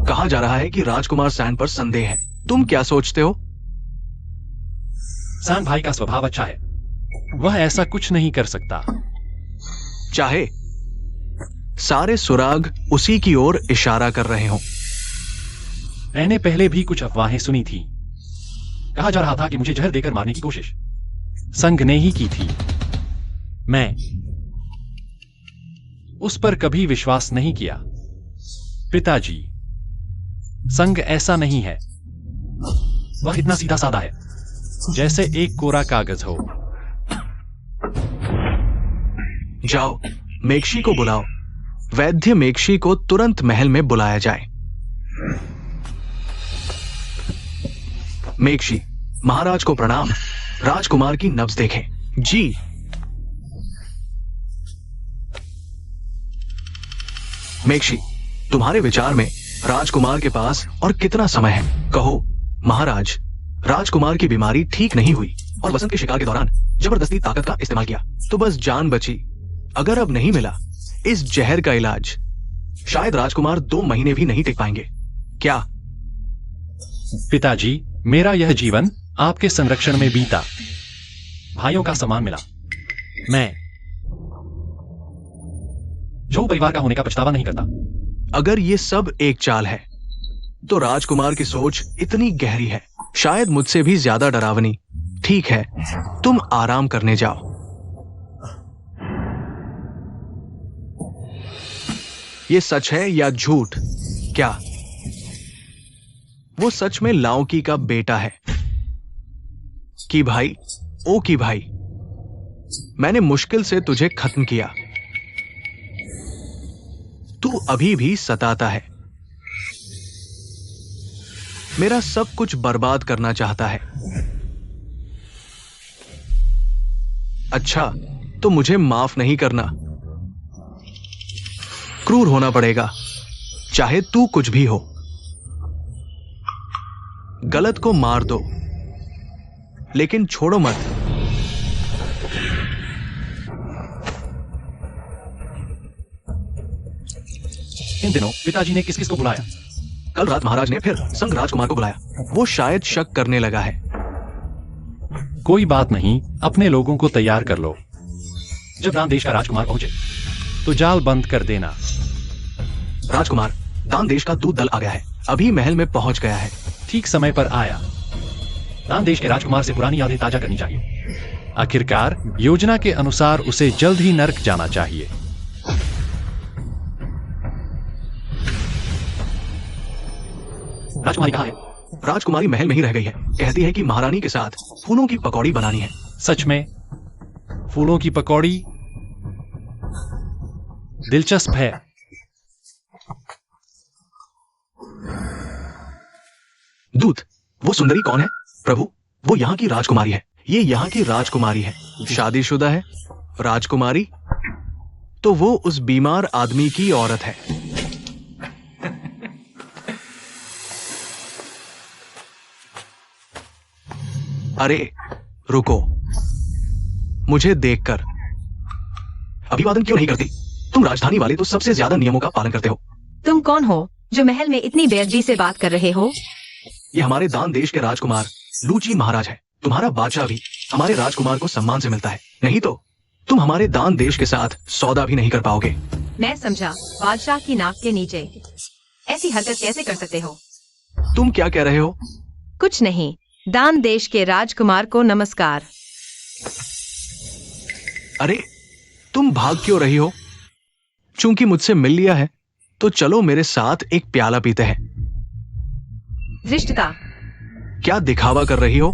कहा जा रहा है कि राजकुमार सैन पर संदेह है। तुम क्या सोचते हो?
सैन भाई का स्वभाव अच्छा है, वह ऐसा कुछ नहीं कर सकता।
चाहे सारे सुराग उसी की ओर इशारा कर रहे हों।
मैंने पहले भी कुछ अफवाहें सुनी थी। कहा जा रहा था कि मुझे जहर देकर मारने की कोशिश संघ ने ही की थी। मैं उस पर कभी विश्वास नहीं किया। पिताजी, संघ ऐसा नहीं है। वह इतना सीधा साधा है जैसे एक कोरा कागज हो।
जाओ, मेक्शी को बुलाओ। वैद्य मेक्शी को तुरंत महल में बुलाया जाए। मेक्शी, महाराज को प्रणाम। राजकुमार की नब्ज देखें। जी। मेक्शी, तुम्हारे विचार में राजकुमार के पास और कितना समय है? कहो। महाराज, राजकुमार की बीमारी ठीक नहीं हुई और वसंत के शिकार के दौरान जबरदस्ती ताकत का इस्तेमाल किया तो बस जान बची। अगर अब नहीं मिला इस जहर का इलाज, शायद राजकुमार 2 महीने भी नहीं टिक पाएंगे। क्या?
पिताजी, मेरा यह जीवन आपके संरक्षण में बीता, भाइयों का सम्मान मिला। मैं जो परिवार का होने का पछतावा नहीं करता।
अगर ये सब एक चाल है तो राजकुमार की सोच इतनी गहरी है, शायद मुझसे भी ज्यादा डरावनी। ठीक है, तुम आराम करने जाओ। ये सच है या झूठ? क्या वो सच में लाओकी का बेटा है? कि भाई, ओ की भाई, मैंने मुश्किल से तुझे खत्म किया, तू अभी भी सताता है, मेरा सब कुछ बर्बाद करना चाहता है। अच्छा, तो मुझे माफ नहीं करना। क्रूर होना पड़ेगा, चाहे तू कुछ भी हो। गलत को मार दो, लेकिन छोड़ो मत।
इन दिनों पिताजी ने किस किस को बुलाया?
कल रात महाराज ने फिर संघ राजकुमार को बुलाया। वो शायद शक करने लगा है।
कोई बात नहीं, अपने लोगों को तैयार कर लो। जब दान देश का राजकुमार पहुंचे तो जाल बंद कर देना।
राजकुमार, दान देश का दूत दल आ गया है, अभी महल में पहुंच गया है।
ठीक समय पर आया। दान देश के राजकुमार से पुरानी यादें ताजा करनी चाहिए। आखिरकार योजना के अनुसार उसे जल्द ही नर्क जाना चाहिए।
राजकुमारी कहाँ है? राजकुमारी महल में ही रह गई है। कहती है कि महारानी के साथ फूलों की पकौड़ी बनानी है।
सच में? फूलों की पकौड़ी? दिलचस्प है।
दूत, वो सुंदरी कौन है? प्रभु, वो यहाँ की राजकुमारी है। ये यहाँ की राजकुमारी है। शादीशुदा है? राजकुमारी? तो वो उस बीमार आदमी की औरत है। अरे रुको, मुझे देखकर अभिवादन क्यों नहीं करती? तुम राजधानी वाले तो सबसे ज्यादा नियमों का पालन करते हो।
तुम कौन हो जो महल में इतनी बेअदबी से बात कर रहे हो?
ये हमारे दान देश के राजकुमार लूची महाराज है। तुम्हारा बादशाह भी हमारे राजकुमार को सम्मान से मिलता है, नहीं तो तुम हमारे दान देश के साथ सौदा भी नहीं कर पाओगे।
मैं समझा, बादशाह की नाक के नीचे ऐसी हरकत कैसे कर सकते हो?
तुम क्या कह रहे हो?
कुछ नहीं। दान देश के राजकुमार को नमस्कार।
अरे तुम भाग क्यों रही हो? चूंकि मुझसे मिल लिया है तो चलो मेरे साथ एक प्याला पीते हैं।
धृष्टता।
क्या दिखावा कर रही हो?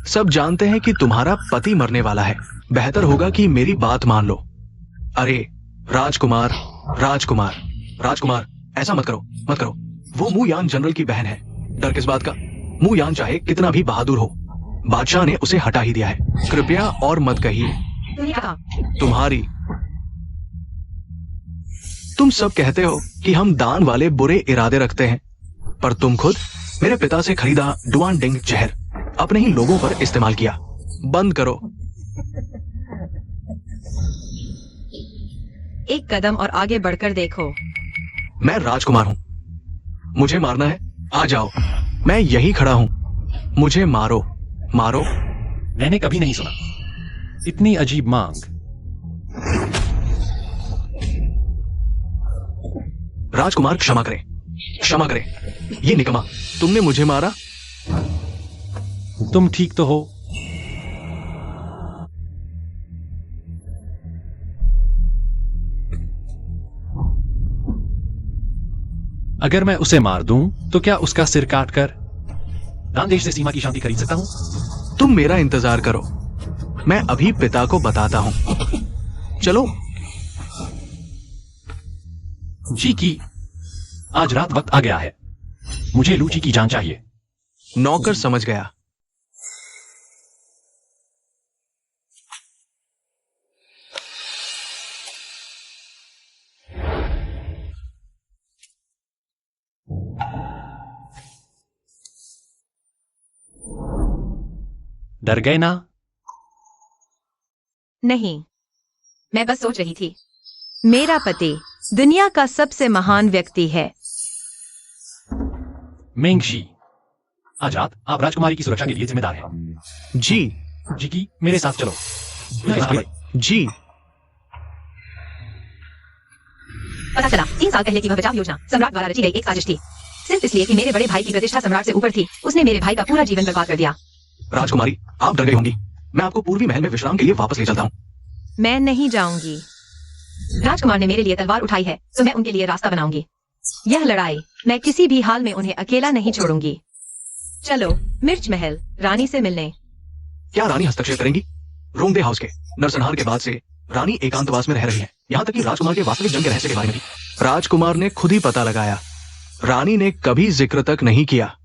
सब जानते हैं कि तुम्हारा पति मरने वाला है। बेहतर होगा कि मेरी बात मान लो। अरे राजकुमार, राजकुमार, राजकुमार, ऐसा मत करो, मत करो। वो मू यान जनरल की बहन है। डर किस बात का? मू यान चाहे कितना भी बहादुर हो, बादशाह ने उसे हटा ही दिया है। कृपया और मत कहिए। तुम्हारी तुम सब कहते हो कि हम दान वाले बुरे इरादे रखते हैं, पर तुम खुद मेरे पिता से खरीदा डुआनडिंग जहर अपने ही लोगों पर इस्तेमाल किया। बंद करो।
एक कदम और आगे बढ़कर देखो।
मैं राजकुमार हूं, मुझे मारना है? आ जाओ, मैं यही खड़ा हूं। मुझे मारो, मारो।
मैंने कभी नहीं सुना इतनी अजीब मांग।
राजकुमार क्षमा करें, क्षमा करें। ये निकम्मा, तुमने मुझे मारा।
तुम ठीक तो हो? अगर मैं उसे मार दूं तो क्या उसका सिर काटकर दान देश से सीमा की शांति खरीद सकता हूं?
तुम मेरा इंतजार करो, मैं अभी पिता को बताता हूं। चलो।
जी की, आज रात वक्त आ गया है। मुझे लूची की जान चाहिए।
नौकर समझ गया।
डर गए ना?
नहीं, मैं बस सोच रही थी। मेरा पति दुनिया का सबसे महान व्यक्ति है।
मेंगशी, आज रात आप राजकुमारी की सुरक्षा के लिए जिम्मेदार हैं।
जी।
जी की, मेरे साथ चलो।
जी।
पता चला 3 साल पहले की वह बचाव योजना सम्राट द्वारा रची गई एक साजिश थी। सिर्फ इसलिए कि मेरे बड़े भाई की प्रतिष्ठा सम्राट से ऊपर थी, उसने मेरे भाई का पूरा जीवन बर्बाद कर दिया।
राजकुमारी, आप डर गई होंगी। मैं आपको पूर्वी महल में विश्राम के लिए वापस ले चलता हूँ।
मैं नहीं जाऊंगी। राजकुमार ने मेरे लिए तलवार उठाई है, तो मैं उनके लिए रास्ता बनाऊंगी। यह लड़ाई मैं किसी भी हाल में उन्हें अकेला नहीं छोड़ूंगी। चलो मिर्च महल, रानी से मिलने।
क्या रानी हस्तक्षेप करेंगी? रोंगदे हाउस के नरसंहार के बाद से रानी एकांतवास में रह रही है। यहाँ तक कि राजकुमार के वास्तविक जन्म के रहस्य के बारे में भी राजकुमार ने खुद ही पता लगाया। रानी ने कभी जिक्र तक नहीं किया।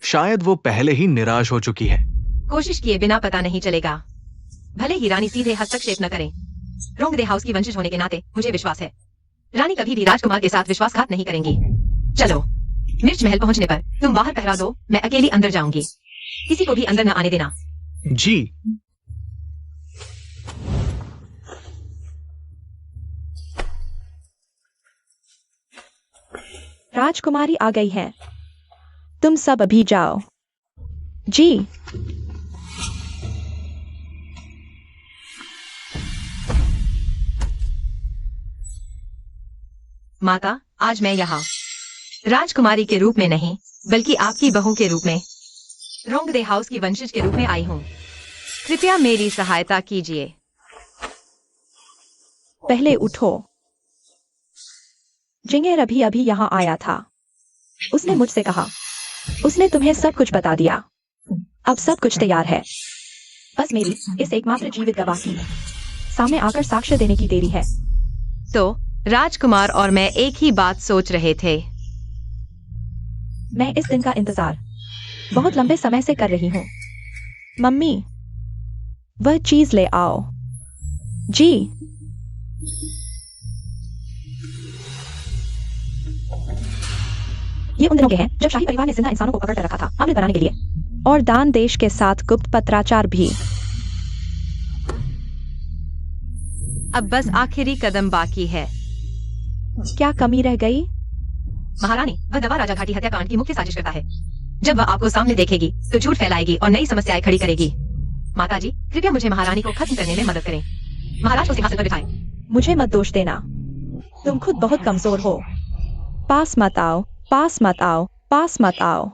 शायद वो पहले ही निराश हो चुकी है।
कोशिश किए बिना पता नहीं चलेगा। भले ही रानी सीधे हस्तक्षेप न करें, रोंगदे हाउस की वंशज होने के नाते मुझे विश्वास है रानी कभी भी राजकुमार के साथ विश्वासघात नहीं करेंगी। चलो, मिर्च महल पहुंचने पर तुम बाहर पहरा दो, मैं अकेली अंदर जाऊंगी। किसी को भी अंदर न आने देना।
जी।
राजकुमारी आ गई है, तुम सब अभी जाओ। जी।
माता, आज मैं यहाँ राजकुमारी के रूप में नहीं, बल्कि आपकी बहू के रूप में, रोंगदे हाउस की वंशज के रूप में आई हूँ। कृपया मेरी सहायता कीजिए।
पहले उठो। जिंगेर अभी अभी यहाँ आया था। उसने मुझसे कहा, उसने तुम्हें सब कुछ बता दिया। अब सब कुछ तैयार है। बस मेरी इस एकमात्र जीवित गवाह की सामने आकर साक्ष्य देने की देरी है।
तो राजकुमार और मैं एक ही बात सोच रहे थे।
मैं इस दिन का इंतजार बहुत लंबे समय से कर रही हूँ।
मम्मी, वह चीज ले आओ। जी।
ये उन दिनों के हैं जब शाही परिवार ने जिंदा इंसानों को पकड़ कर रखा था अमृत बनाने के लिए।
और दान देश के साथ गुप्त पत्राचार भी।
अब बस आखिरी कदम बाकी है।
क्या कमी रह गई?
महारानी, वह दवा राजा घाटी हत्याकांड की मुख्य साजिश करता है। जब वह आपको सामने देखेगी तो झूठ फैलाएगी और नई समस्याएं खड़ी करेगी। माताजी, कृपया मुझे महारानी को खत्म करने में मदद करें। महाराज को सिंहासन पर बिठाएं।
मुझे मत दोष देना, तुम खुद बहुत कमजोर हो।
पास मत आओ, पास मत आओ, पास मत आओ।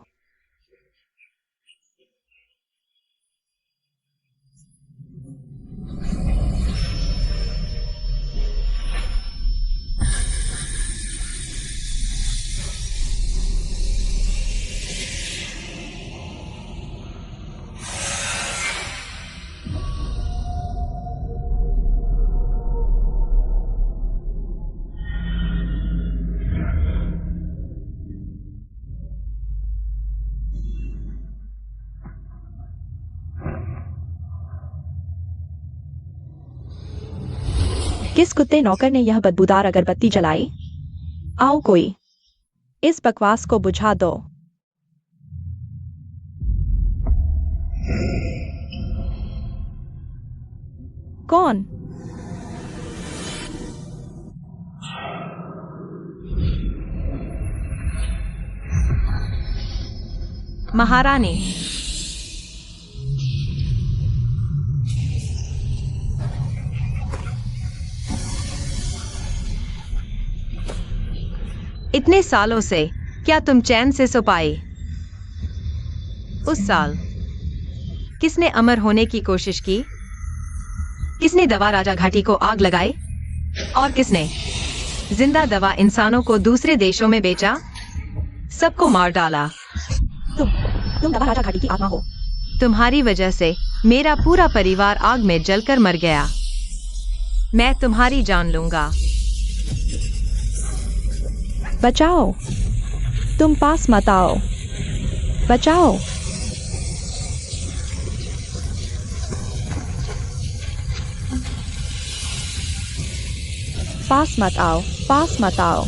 किस कुत्ते नौकर ने यह बदबूदार अगरबत्ती जलाई? आओ कोई
इस बकवास को बुझा दो। कौन?
महारानी, इतने सालों से क्या तुम चैन से सो पाई? उस साल किसने अमर होने की कोशिश की? किसने दवा राजा घाटी को आग लगाई? और किसने जिंदा दवा इंसानों को दूसरे देशों में बेचा? सबको मार डाला।
तुम दवा राजा घाटी की आत्मा हो।
तुम्हारी वजह से मेरा पूरा परिवार आग में जलकर मर गया। मैं तुम्हारी जान लूंगा।
बचाओ। तुम पास मत आओ। बचाओ। पास मत आओ, पास मत आओ।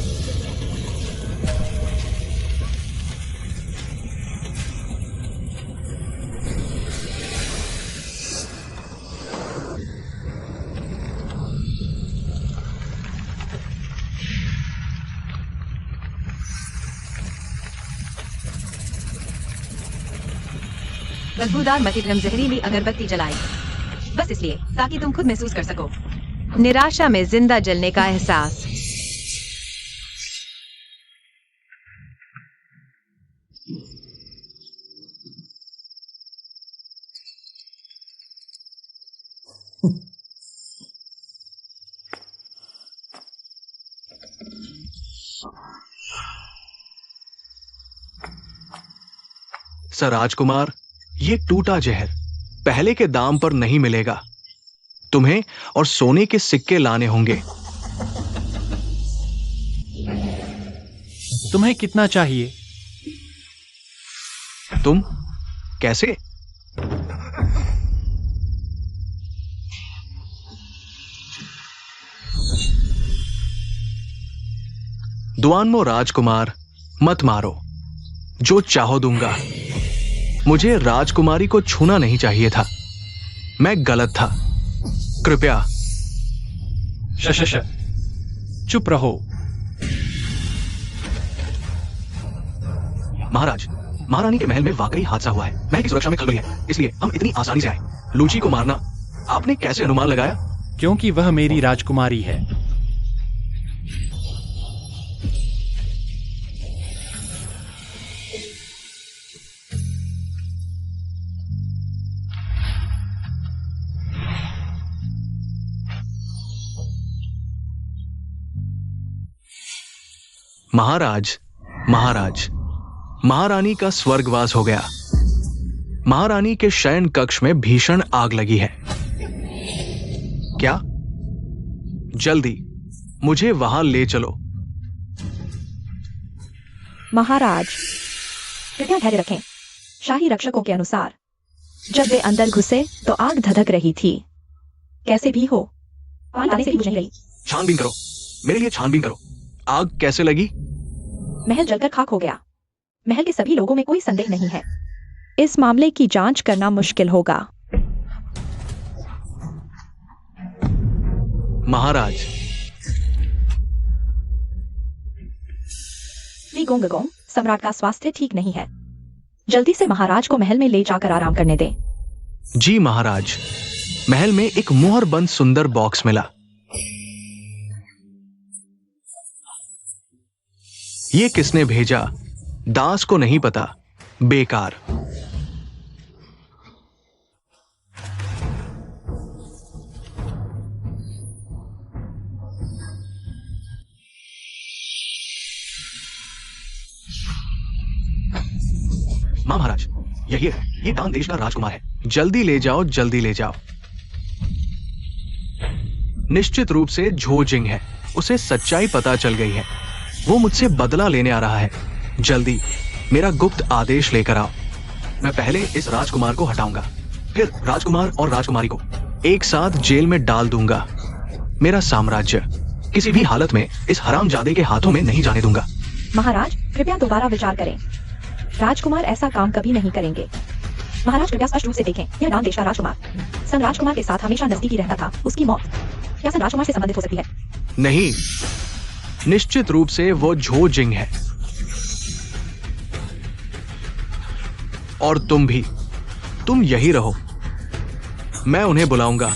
बदबूदार मतिभ्रम जहरीली अगरबत्ती जलाई, बस इसलिए ताकि तुम खुद महसूस कर सको निराशा में जिंदा जलने का एहसास।
सर राजकुमार, ये टूटा जहर पहले के दाम पर नहीं मिलेगा। तुम्हें और सोने के सिक्के लाने होंगे।
तुम्हें कितना चाहिए?
तुम कैसे? दुआनमो राजकुमार, मत मारो। जो चाहो दूंगा। मुझे राजकुमारी को छूना नहीं चाहिए था। मैं गलत था। कृपया।
शश, चुप रहो।
महाराज, महारानी के महल में वाकई हादसा हुआ है। महल की सुरक्षा में खलबली है, इसलिए हम इतनी आसानी से आए। लूची को मारना आपने कैसे अनुमान लगाया?
क्योंकि वह मेरी राजकुमारी है।
महाराज, महाराज, महारानी का स्वर्गवास हो गया। महारानी के शयन कक्ष में भीषण आग लगी है। क्या? जल्दी मुझे वहां ले चलो।
महाराज, कृपया धैर्य रखें। शाही रक्षकों के अनुसार जब वे अंदर घुसे तो आग धधक रही थी। कैसे भी हो, पानी डालने से भी बुझ नहीं रही।
छानबीन करो, मेरे लिए छानबीन करो। आग कैसे लगी?
महल जलकर खाक हो गया। महल के सभी लोगों में कोई संदेह नहीं है। इस मामले की जांच करना मुश्किल होगा।
महाराज,
श्री गोंगगोंग, सम्राट का स्वास्थ्य ठीक नहीं है। जल्दी से महाराज को महल में ले जाकर आराम करने दें।
जी महाराज। महल में एक मुहरबंद सुंदर बॉक्स मिला। ये किसने भेजा? दास को नहीं पता। बेकार। मां महाराज, यही है, ये दान देश का राजकुमार है। जल्दी ले जाओ, जल्दी ले जाओ। निश्चित रूप से झो जिंग है। उसे सच्चाई पता चल गई है। वो मुझसे बदला लेने आ रहा है। जल्दी मेरा गुप्त आदेश लेकर आओ। मैं पहले इस राजकुमार को हटाऊंगा, फिर राजकुमार और राजकुमारी को एक साथ जेल में डाल दूंगा। मेरा साम्राज्य किसी भी हालत में इस हरामजादे के हाथों में नहीं जाने दूंगा।
महाराज, कृपया दोबारा विचार करें। राजकुमार ऐसा काम कभी नहीं करेंगे। महाराज, कृपया स्पष्ट रूप से देखें। यह दान देश का राजकुमार सन राजकुमार के साथ हमेशा नजदीकी रहता था। उसकी मौत क्या सन राजकुमार से संबंधित हो सकती है?
नहीं, निश्चित रूप से वो झो जिंग है। और तुम भी, तुम यही रहो। मैं उन्हें बुलाऊंगा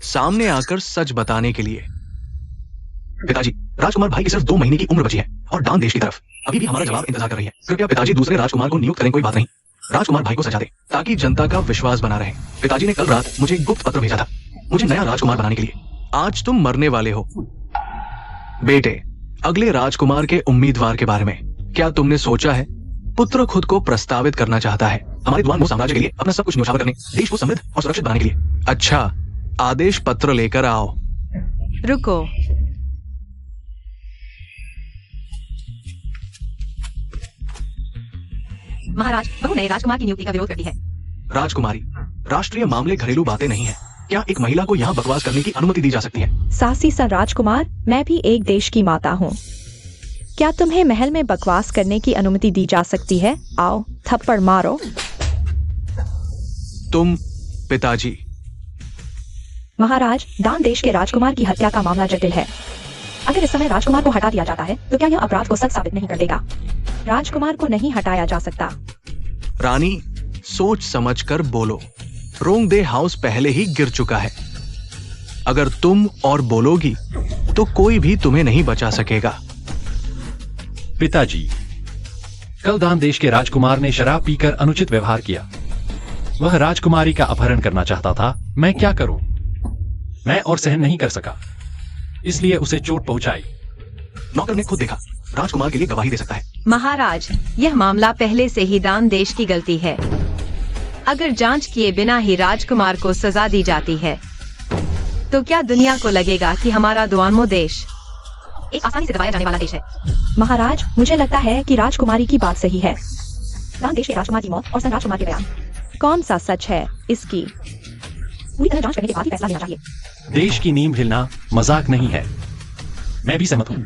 सामने आकर सच बताने के लिए। पिताजी, राजकुमार भाई की सिर्फ 2 महीने की उम्र बची है और दान देश की तरफ अभी भी हमारा जवाब इंतजार कर रही है। कृपया पिताजी दूसरे राजकुमार को नियुक्त करें। कोई बात नहीं, राजकुमार भाई को सजा दे ताकि जनता का विश्वास बना रहे। पिताजी ने कल रात मुझे एक गुप्त पत्र भेजा था मुझे नया राजकुमार बनाने के लिए। आज तुम मरने वाले हो। बेटे, अगले राजकुमार के उम्मीदवार के बारे में क्या तुमने सोचा है? पुत्र खुद को प्रस्तावित करना चाहता है हमारे द्वान साम्राज्य के लिए, अपना सब कुछ न्यौछावर करने, देश को समृद्ध और सुरक्षित बनाने के लिए। अच्छा, आदेश पत्र लेकर आओ।
रुको,
महाराज, बहू नए राजकुमार की नियुक्ति का विरोध करती है।
राजकुमारी, राष्ट्रीय मामले घरेलू बातें नहीं है। क्या एक महिला को यहाँ बकवास करने की अनुमति दी जा सकती है?
सासी सन राजकुमार, मैं भी एक देश की माता हूँ। क्या तुम्हें महल में बकवास करने की अनुमति दी जा सकती है? आओ, थप्पड़ मारो।
तुम, पिताजी।
महाराज, दान देश के राजकुमार की हत्या का मामला जटिल है। अगर इस समय राजकुमार को हटा दिया जाता है तो क्या यह अपराध को सच साबित नहीं कर देगा? राजकुमार को नहीं हटाया जा सकता।
रानी, सोच समझकर बोलो। रोंगदे हाउस पहले ही गिर चुका है। अगर तुम और बोलोगी तो कोई भी तुम्हें नहीं बचा सकेगा।
पिताजी, कल दान देश के राजकुमार ने शराब पीकर अनुचित व्यवहार किया। वह राजकुमारी का अपहरण करना चाहता था। मैं क्या करूं? मैं और सहन नहीं कर सका, इसलिए उसे चोट पहुंचाई।
नौकर ने खुद देखा, राजकुमार के लिए गवाही दे सकता है।
महाराज, यह मामला पहले से ही दान देश की गलती है। अगर जांच किए बिना ही राजकुमार को सजा दी जाती है तो क्या दुनिया को लगेगा कि हमारा दुआनमो देश एक आसानी से दबाया जाने वाला देश है?
महाराज, मुझे लगता है कि राजकुमारी की बात सही है। दान देश के राजकुमार की मौत और सन राजकुमार के बयान, कौन सा सच है? इसकी पूरी तरह जांच करने के बाद ही फैसला लेना चाहिए।
देश की नींव हिलना मजाक नहीं है। मैं भी सहमत हूँ।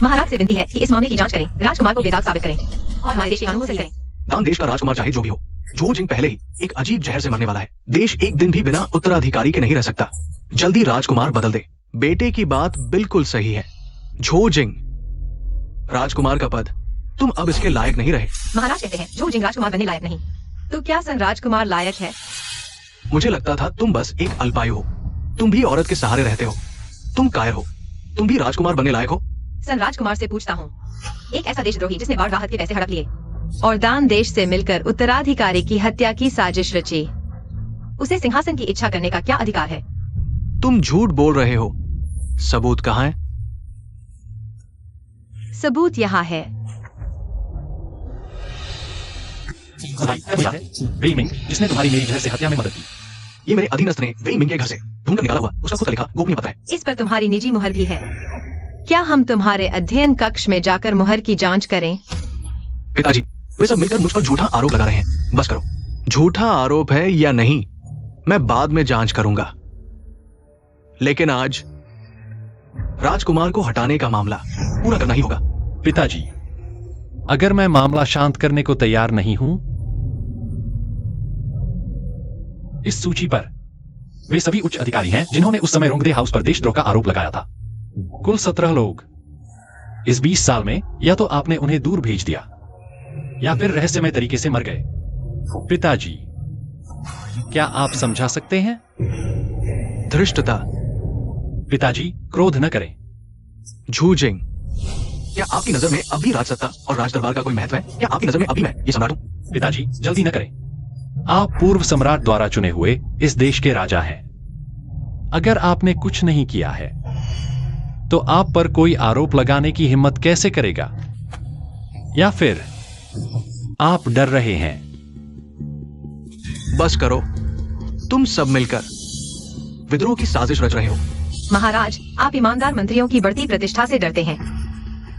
महाराज से विनती है कि इस मामले की जांच करें, राजकुमार को बेदाग साबित करें और हमारे देश के कानूनों से करें।
दान देश का राजकुमार चाहे जो भी हो, झो जिंग पहले ही एक अजीब जहर से मरने वाला है। देश एक दिन भी बिना उत्तराधिकारी के नहीं रह सकता। जल्दी राजकुमार बदल दे। बेटे की बात बिल्कुल सही है। झो जिंग, राजकुमार का पद तुम अब इसके लायक नहीं रहे।
महाराज कहते हैं झो जिंग राजकुमार बनने लायक नहीं, तो क्या सन राजकुमार लायक है?
मुझे लगता था तुम बस एक अल्पायु हो। तुम भी औरत के सहारे रहते हो। तुम कायर हो। तुम भी राजकुमार बनने लायक हो।
सन राजकुमार से पूछता हूँ, एक ऐसा देशद्रोही जिसने बाढ़ राहत के पैसे हड़प लिए और दान देश से मिलकर उत्तराधिकारी की हत्या की साजिश रची, उसे सिंहासन की इच्छा करने का क्या अधिकार है?
तुम झूठ बोल रहे हो। सबूत कहाँ है?
सबूत यहाँ है।
वेई मिंग, जिसने तुम्हारी मेरी जहर से हत्या में मदद की।
ये मेरे अधीनस्थ ने वेई मिंग के घर से ढूंढकर निकाला हुआ उसका खुद का लिखा गोपनीय पत्र है।
इस पर तुम्हारी निजी मुहर भी है। क्या हम तुम्हारे अध्ययन कक्ष में जाकर मुहर की जांच करें?
पिताजी, वे सब मिलकर मुझ पर झूठा आरोप लगा रहे हैं। बस करो। झूठा आरोप है या नहीं, मैं बाद में जांच करूंगा, लेकिन आज राजकुमार को हटाने का मामला पूरा करना ही होगा।
पिताजी, अगर मैं मामला शांत करने को तैयार नहीं हूं, इस सूची पर वे सभी उच्च अधिकारी हैं जिन्होंने उस समय रोंगदे हाउस पर देशद्रोह का आरोप लगाया था। कुल 17 लोग। इस 20 साल में या तो आपने उन्हें दूर भेज दिया या फिर रहस्यमय तरीके से मर गए। पिताजी, क्या आप समझा सकते हैं?
धृष्टता।
पिताजी, क्रोध न करें।
झूजिंग, क्या आपकी नजर में अभी राजसत्ता और राजदरबार का कोई महत्व है? क्या आपकी नजर में अभी मैं ये सम्राट हूं?
पिताजी, जल्दी न करें। आप पूर्व सम्राट द्वारा चुने हुए इस देश के राजा हैं। अगर आपने कुछ नहीं किया है तो आप पर कोई आरोप लगाने की हिम्मत कैसे करेगा? या फिर आप डर रहे हैं?
बस करो। तुम सब मिलकर विद्रोह की साजिश रच रहे हो।
महाराज, आप ईमानदार मंत्रियों की बढ़ती प्रतिष्ठा से डरते हैं।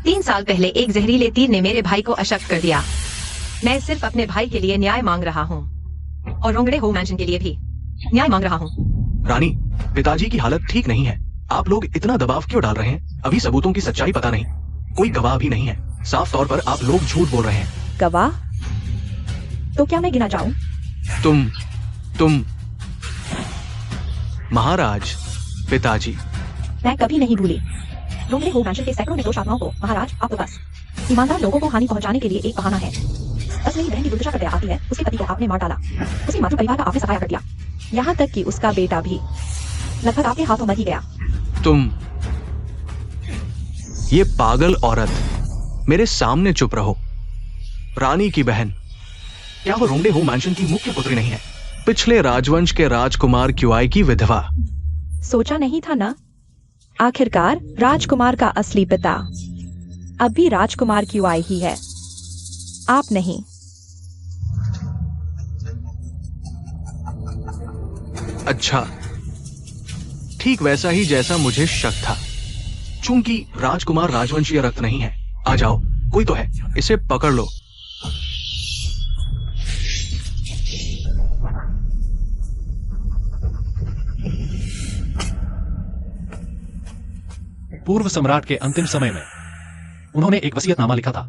3 साल पहले एक जहरीले तीर ने मेरे भाई को अशक्त कर दिया। मैं सिर्फ अपने भाई के लिए न्याय मांग रहा हूँ और रोंगड़े हो मैंशन के लिए भी न्याय मांग रहा हूँ।
रानी, पिताजी की हालत ठीक नहीं है। आप लोग इतना दबाव क्यों डाल रहे हैं? अभी सबूतों की सच्चाई पता नहीं, कोई गवाह भी नहीं है। साफ तौर पर आप लोग झूठ बोल रहे हैं।
गवाह? तो क्या मैं गिना जाऊं?
तुम महाराज, पिताजी।
मैं कभी नहीं भूली। रोंगड़े हो मैंशन के सैकड़ों निर्दोष आत्माओं को महाराज आपके पास ईमानदार लोगों को हानि पहुंचाने के लिए एक बहाना है। बस मेरी बहन की दुर्दशा कर आती है। उसके पति को आपने मार डाला, उसके मातृ परिवार का आपने सफाया कर दिया, यहाँ तक कि उसका बेटा भी लगभग आपके हाथों मर ही गया।
ये पागल औरत, मेरे सामने चुप रहो। रानी की बहन, क्या वो रोंगड़े हो मैंशन की मुख्य पुत्री नहीं है? पिछले राजवंश के राजकुमार क्युआई की विधवा।
सोचा नहीं था ना? आखिरकार राजकुमार का असली पिता अब भी राजकुमार क्युआई ही है, आप नहीं।
अच्छा, ठीक वैसा ही जैसा मुझे शक था। चूंकि राजकुमार राजवंशीय रक्त नहीं है। आ जाओ, कोई तो है, इसे पकड़ लो।
पूर्व सम्राट के अंतिम समय में उन्होंने एक वसीयतनामा लिखा था।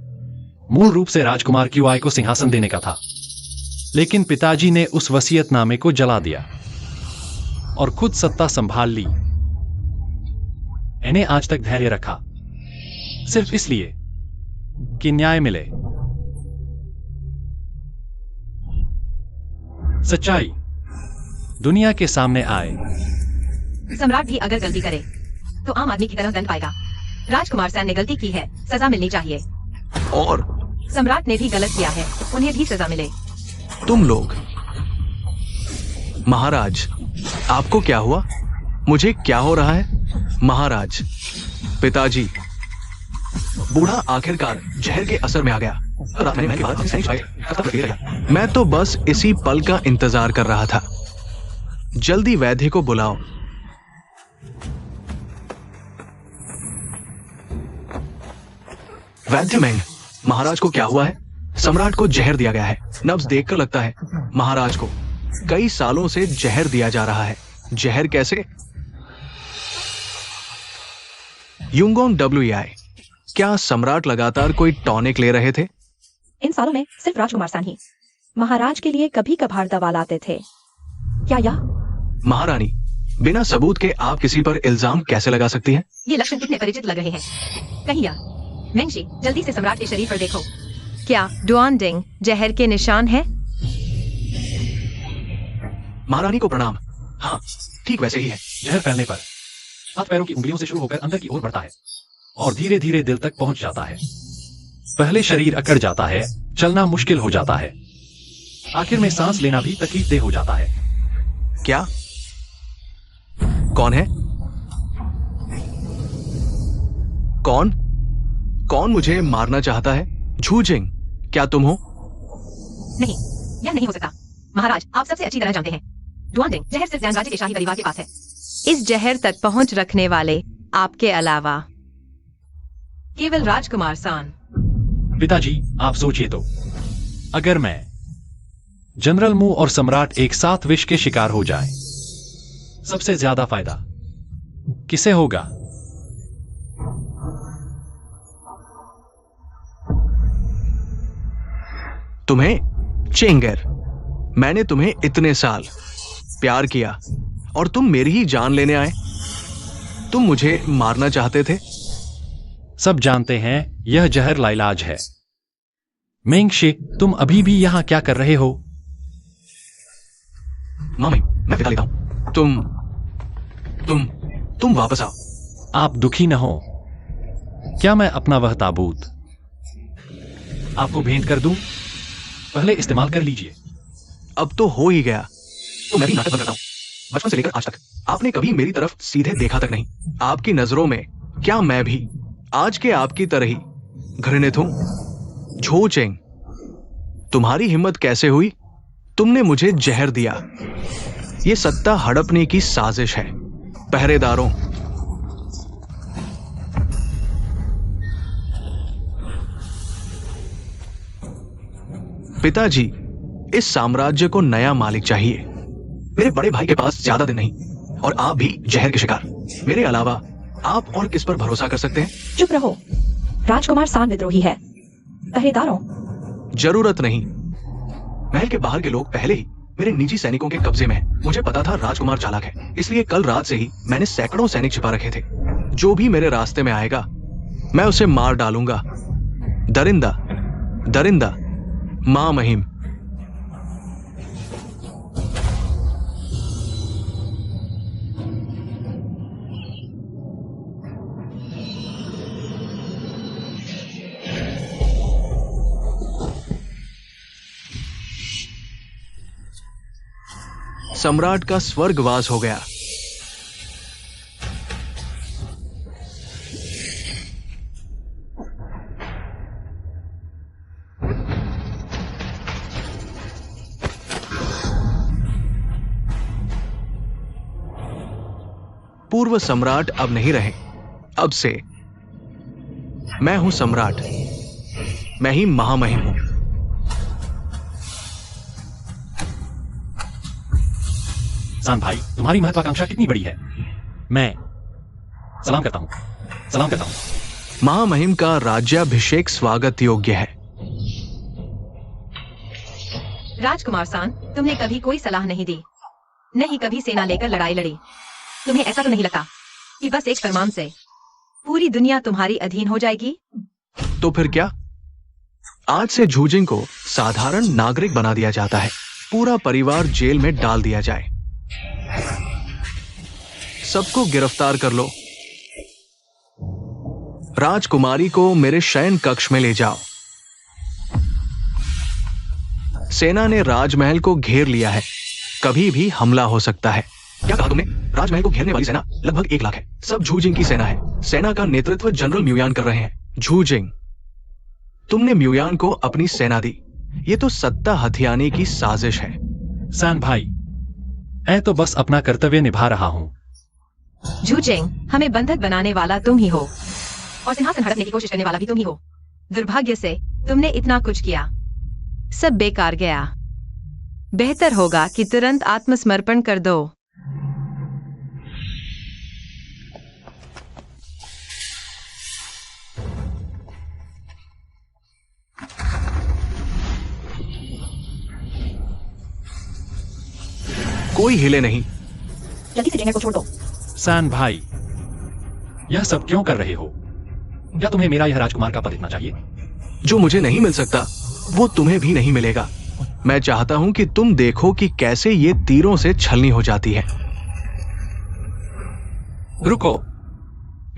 मूल रूप से राजकुमार क्युआई को सिंहासन देने का था, लेकिन पिताजी ने उस वसीयतनामे को जला दिया और खुद सत्ता संभाल ली। इन्हें आज तक धैर्य रखा सिर्फ इसलिए कि न्याय मिले। सच्चाई दुनिया के सामने आए।
सम्राट भी अगर गलती करे तो आम आदमी की तरह दंड पाएगा। राजकुमार सैन ने गलती की है, सजा मिलनी चाहिए।
और
सम्राट ने भी गलत किया है, उन्हें भी सजा मिले।
तुम लोग, महाराज, आपको क्या हुआ? मुझे क्या हो रहा है? महाराज, पिताजी, बूढ़ा आखिरकार जहर के असर में आ गया। मैं तो बस इसी पल का इंतजार कर रहा था। जल्दी वैद्य को बुलाओ। वैद्य मैंग, महाराज को क्या हुआ है? सम्राट को जहर दिया गया है। नब्ज देखकर लगता है महाराज को कई सालों से जहर दिया जा रहा है। जहर कैसे? युंगोंग WEI, क्या सम्राट लगातार कोई टॉनिक ले रहे थे?
इन सालों में सिर्फ राजकुमार सैन ही महाराज के लिए कभी कभार दवा लाते थे। क्या यह?
महारानी, बिना सबूत के आप किसी पर इल्जाम कैसे लगा सकती हैं?
ये लक्षण कितने परिचित लग रहे हैं। कहीं या मेंगशी, जल्दी से सम्राट के शरीर पर देखो। क्या डुआनडिंग जहर के निशान है?
महारानी को प्रणाम। हाँ, ठीक वैसे ही है।
जहर फैलने पर हाथ पैरों की उंगलियों से शुरू होकर अंदर की ओर बढ़ता है और धीरे धीरे दिल तक पहुंच जाता है। पहले शरीर अकड़ जाता है, चलना मुश्किल हो जाता है, आखिर में सांस लेना भी तकलीफदेह हो जाता है।
क्या? कौन है? कौन? कौन मुझे मारना चाहता है? झूजिंग, क्या तुम हो?
नहीं, यह नहीं हो सकता। महाराज, आप सबसे अच्छी तरह जानते हैं, ड्वांडिंग जहर सिर्फ ज्ञान राज्य के शाही परिवार के पास है। इस जहर तक पहुंच रखने वाले आपके अलावा केवल राजकुमार सान।
पिताजी, आप सोचिए तो, अगर मैं, जनरल मू और सम्राट एक साथ विष के शिकार हो जाए, सबसे ज्यादा फायदा किसे होगा?
तुम्हें? चेंगर, मैंने तुम्हें इतने साल प्यार किया और तुम मेरी ही जान लेने आए। तुम मुझे मारना चाहते थे।
सब जानते हैं यह जहर लाइलाज है। मेंगशे, तुम अभी भी यहां क्या कर रहे हो?
मामी, मैं विदा लेता हूं। तुम वापस आओ।
आप दुखी न हो। क्या मैं अपना वह ताबूत आपको भेंट कर दूं? पहले इस्तेमाल कर लीजिए।
अब तो हो ही गया। तो मैं भी नाटक करता हूं। बचपन से लेकर आज तक आपने कभी मेरी तरफ सीधे देखा तक नहीं। आपकी नजरों में क्या मैं भी आज के आपकी तरह ही घृणित हूं? झोचेंग, तुम्हारी हिम्मत कैसे हुई? तुमने मुझे जहर दिया। ये सत्ता हड़पने की साजिश है। पहरेदारों, पिताजी, इस साम्राज्य को नया मालिक चाहिए। मेरे बड़े भाई के पास ज्यादा दिन नहीं और आप भी जहर के शिकार। मेरे अलावा आप और किस पर भरोसा कर सकते हैं?
चुप रहो। राजकुमार सान विद्रोही है। पहरेदारों,
जरूरत नहीं। महल के बाहर के लोग पहले ही मेरे निजी सैनिकों के कब्जे में हैं। मुझे पता था राजकुमार चालाक है, इसलिए कल रात से ही मैंने सैकड़ों सैनिक छिपा रखे थे। जो भी मेरे रास्ते में आएगा मैं उसे मार डालूंगा। दरिंदा, दरिंदा, मां महिम। सम्राट का स्वर्गवास हो गया। पूर्व सम्राट अब नहीं रहे। अब से मैं हूं सम्राट। मैं ही महामहिम हूं।
सान भाई, तुम्हारी महत्वाकांक्षा कितनी बड़ी है। मैं सलाम करता हूं, सलाम करता हूं।
महामहिम का राज्याभिषेक स्वागत योग्य है।
राजकुमार सान, तुमने कभी कोई सलाह नहीं दी, नहीं कभी सेना लेकर लड़ाई लड़ी। तुम्हें ऐसा तो नहीं लगता कि बस एक फरमान से पूरी दुनिया तुम्हारी अधीन हो जाएगी?
तो फिर क्या? आज से झूजिंग को साधारण नागरिक बना दिया जाता है। पूरा परिवार जेल में डाल दिया जाए। सबको गिरफ्तार कर लो। राजकुमारी को मेरे शयन कक्ष में ले जाओ। सेना ने राजमहल को घेर लिया है। कभी भी हमला हो सकता है। क्या कहा तुमने? राजमहल को घेरने वाली सेना लगभग 1 लाख है। सब झूजिंग की सेना है। सेना का नेतृत्व जनरल म्यूयान कर रहे हैं। झूजिंग, तुमने म्यूयान को अपनी सेना दी। ये तो सत्ता हथियाने की साजिश है।
सान भाई, मैं तो बस अपना कर्तव्य निभा रहा हूं।
झूचेंग, हमें बंधक बनाने वाला तुम ही हो और सिंहासन हड़पने की कोशिश करने वाला भी तुम ही हो। दुर्भाग्य से तुमने इतना कुछ किया, सब बेकार गया। बेहतर होगा कि तुरंत आत्मसमर्पण कर दो।
कोई हिले नहीं।
जल्दी से जेंगर को छोड़ दो।
सान भाई, यह सब क्यों कर रहे हो? क्या तुम्हें मेरा यह राजकुमार का पद इतना चाहिए?
जो मुझे नहीं मिल सकता वो तुम्हें भी नहीं मिलेगा। मैं चाहता हूं कि तुम देखो कि कैसे ये तीरों से छलनी हो जाती है।
रुको,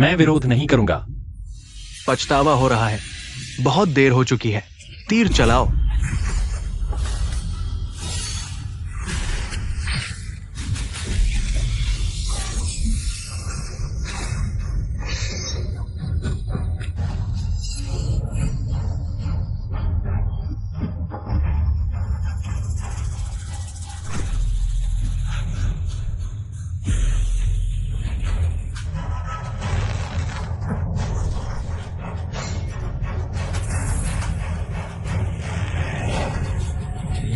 मैं विरोध नहीं करूंगा।
पछतावा हो रहा है। बहुत देर हो चुकी है। तीर चलाओ।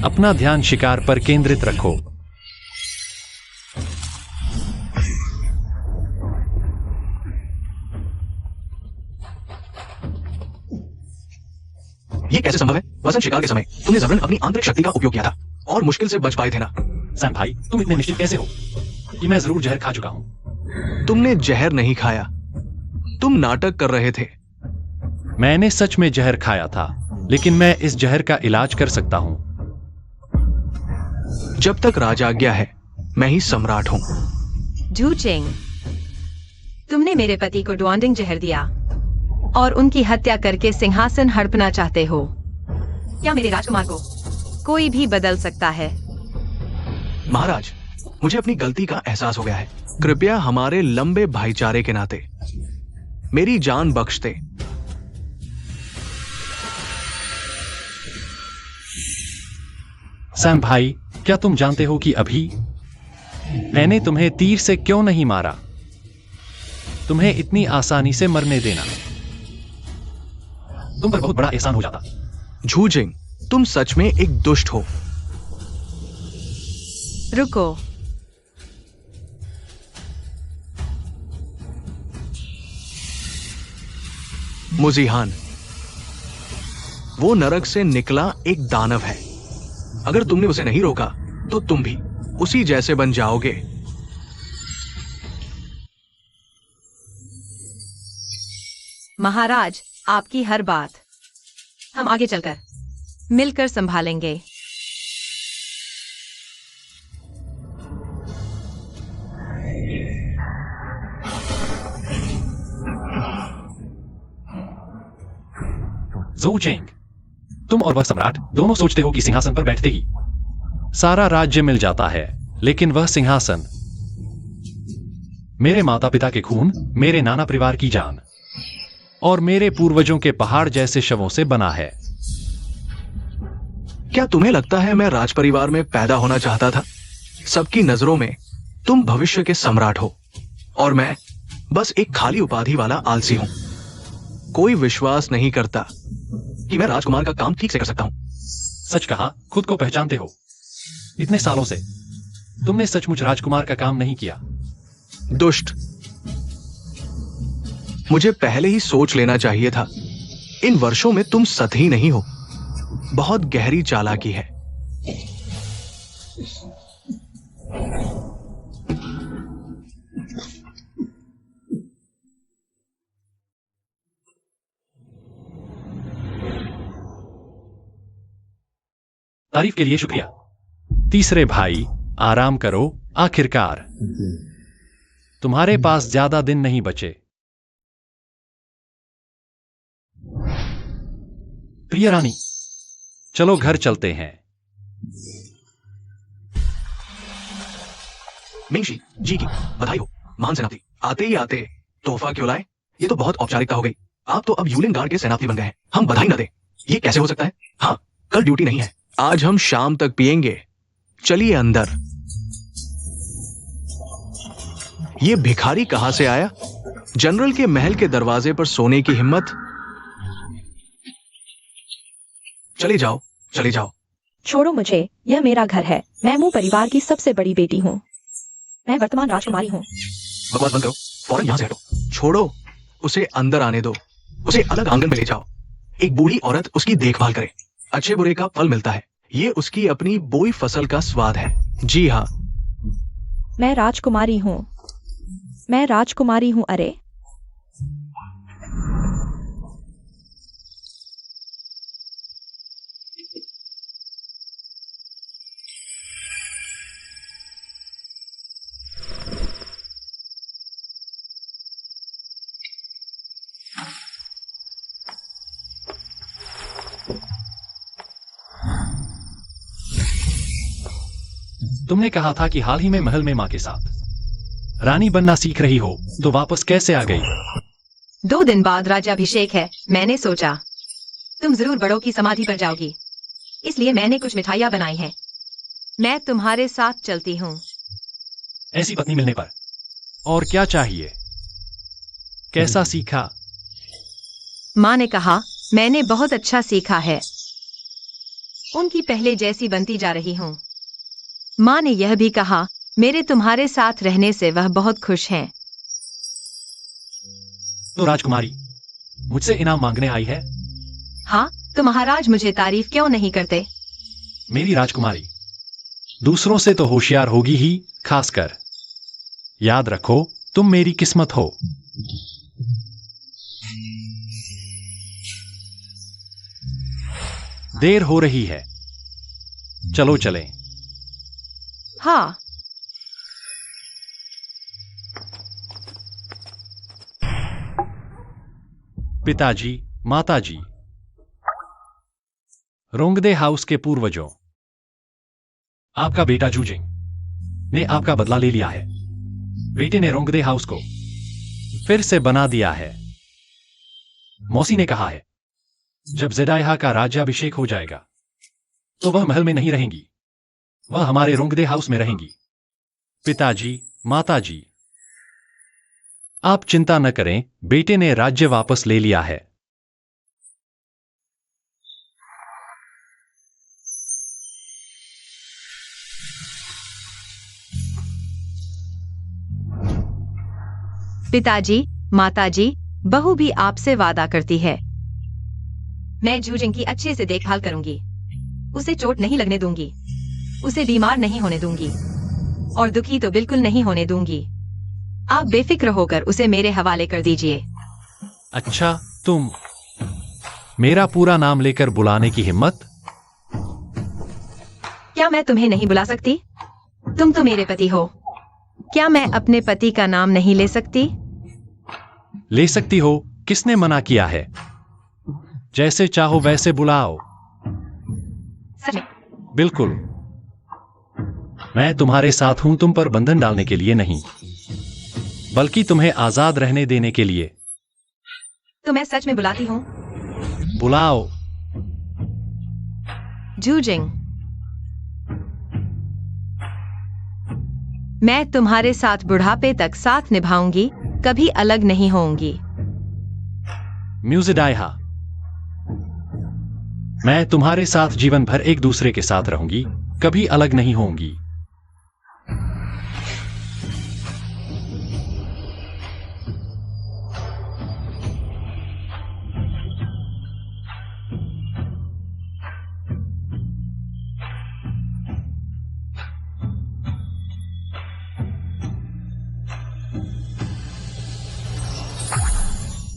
अपना ध्यान शिकार पर केंद्रित रखो।
ये कैसे संभव है? वसंत शिकार के समय तुमने जबरन अपनी आंतरिक शक्ति का उपयोग किया था और मुश्किल से बच पाए थे ना।
सैम भाई, तुम इतने निश्चित कैसे हो कि मैं जरूर जहर खा चुका हूं?
तुमने जहर नहीं खाया, तुम नाटक कर रहे थे।
मैंने सच में जहर खाया था, लेकिन मैं इस जहर का इलाज कर सकता हूं।
जब तक राजाज्ञा है, मैं ही सम्राट हूं।
झूचेंग, तुमने मेरे पति को ड्वांडिंग जहर दिया और उनकी हत्या करके सिंहासन हड़पना चाहते हो। क्या मेरे राजकुमार को कोई भी बदल सकता है?
महाराज, मुझे अपनी गलती का एहसास हो गया है। कृपया हमारे लंबे भाईचारे के नाते मेरी जान बख्श दे।
सैम भाई, क्या तुम जानते हो कि अभी मैंने तुम्हें तीर से क्यों नहीं मारा? तुम्हें इतनी आसानी से मरने देना तुम पर बहुत बड़ा एहसान हो जाता।
झूजिंग, तुम सच में एक दुष्ट हो।
रुको,
मुजीहान, वो नरक से निकला एक दानव है। अगर तुमने उसे नहीं रोका तो तुम भी उसी जैसे बन जाओगे।
महाराज, आपकी हर बात हम आगे चलकर मिलकर संभालेंगे।
ज़ोचेंग, तुम और वह सम्राट दोनों सोचते हो कि सिंहासन पर बैठते ही सारा राज्य मिल जाता है, लेकिन वह सिंहासन मेरे माता पिता के खून, मेरे नाना परिवार की जान और मेरे पूर्वजों के पहाड़ जैसे शवों से बना है।
क्या तुम्हें लगता है मैं राज परिवार में पैदा होना चाहता था? सबकी नजरों में तुम भविष्य के सम्राट हो और मैं बस एक खाली उपाधि वाला आलसी हूं। कोई विश्वास नहीं करता कि मैं राजकुमार का काम ठीक से कर सकता हूं।
सच कहा, खुद को पहचानते हो। इतने सालों से तुमने सचमुच राजकुमार का काम नहीं किया।
दुष्ट, मुझे पहले ही सोच लेना चाहिए था। इन वर्षों में तुम सतही नहीं हो, बहुत गहरी चालाकी है।
तारीफ के लिए शुक्रिया। तीसरे भाई, आराम करो। आखिरकार तुम्हारे पास ज्यादा दिन नहीं बचे। प्रिय रानी, चलो घर चलते हैं।
मिंगशी जी की बधाई हो। महान सेनापति, आते ही आते तोहफा क्यों लाए? ये तो बहुत औपचारिकता हो गई। आप तो अब यूलिन गार्ड के सेनापति बन गए हैं। हम बधाई ना दें, ये कैसे हो सकता है? हाँ, कल ड्यूटी नहीं है। आज हम शाम तक पिएंगे। चलिए अंदर। ये भिखारी कहां से आया? जनरल के महल के दरवाजे पर सोने की हिम्मत। चले जाओ, चले जाओ।
छोड़ो मुझे, यह मेरा घर है। मैं मू परिवार की सबसे बड़ी बेटी हूँ। मैं वर्तमान राजकुमारी हूँ।
बकवास बंद करो, फौरन यहां से हटो। छोड़ो, उसे अंदर आने दो। उसे अलग आंगन में ले जाओ। एक बूढ़ी औरत उसकी देखभाल करे। अच्छे बुरे का फल मिलता है। ये उसकी अपनी बोई फसल का स्वाद है। जी हाँ,
मैं राजकुमारी हूँ। मैं राजकुमारी हूँ। अरे
तुमने कहा था कि हाल ही में महल में मां के साथ रानी बनना सीख रही हो, तो वापस कैसे आ गई?
2 दिन बाद राज्याभिषेक है। मैंने सोचा तुम जरूर बड़ों की समाधि पर जाओगी, इसलिए मैंने कुछ मिठाइयां बनाई हैं। मैं तुम्हारे साथ चलती हूँ।
ऐसी पत्नी मिलने पर और क्या चाहिए? कैसा सीखा?
माँ ने कहा मैंने बहुत अच्छा सीखा है। उनकी पहले जैसी बनती जा रही हूँ। माँ ने यह भी कहा, मेरे तुम्हारे साथ रहने से वह बहुत खुश हैं।
तो राजकुमारी मुझसे इनाम मांगने आई है?
हाँ, तो महाराज मुझे तारीफ क्यों नहीं करते?
मेरी राजकुमारी दूसरों से तो होशियार होगी ही, खासकर याद रखो तुम मेरी किस्मत हो। देर हो रही है, चलो चलें।
हाँ।
पिताजी, माताजी, रोंगदे हाउस के पूर्वजों, आपका बेटा जूजिंग ने आपका बदला ले लिया है। बेटे ने रोंगदे हाउस को फिर से बना दिया है। मौसी ने कहा है, जब जेडाइहा का राज्याभिषेक हो जाएगा तो वह महल में नहीं रहेंगी, वह हमारे रोंगदे हाउस में रहेंगी। पिताजी, माताजी, आप चिंता न करें, बेटे ने राज्य वापस ले लिया है।
पिताजी, माताजी, बहू भी आपसे वादा करती है। मैं जूजिंग की अच्छे से देखभाल करूंगी, उसे चोट नहीं लगने दूंगी, उसे बीमार नहीं होने दूंगी और दुखी तो बिल्कुल नहीं होने दूंगी। आप बेफिक्र होकर उसे मेरे हवाले कर दीजिए।
अच्छा, तुम मेरा पूरा नाम लेकर बुलाने की हिम्मत?
क्या मैं तुम्हें नहीं बुला सकती? तुम तो मेरे पति हो। क्या मैं अपने पति का नाम नहीं ले सकती?
ले सकती हो, किसने मना किया है? जैसे चाहो वैसे बुलाओ।
सच में?
बिल्कुल, मैं तुम्हारे साथ हूं, तुम पर बंधन डालने के लिए नहीं, बल्कि तुम्हें आजाद रहने देने के लिए।
तो मैं सच में बुलाती हूँ।
बुलाओ।
जूजिंग, मैं तुम्हारे साथ बुढ़ापे तक साथ निभाऊंगी, कभी अलग नहीं होऊंगी।
म्यूजिडाइहा, मैं तुम्हारे साथ जीवन भर एक दूसरे के साथ रहूंगी, कभी अलग नहीं होंगी।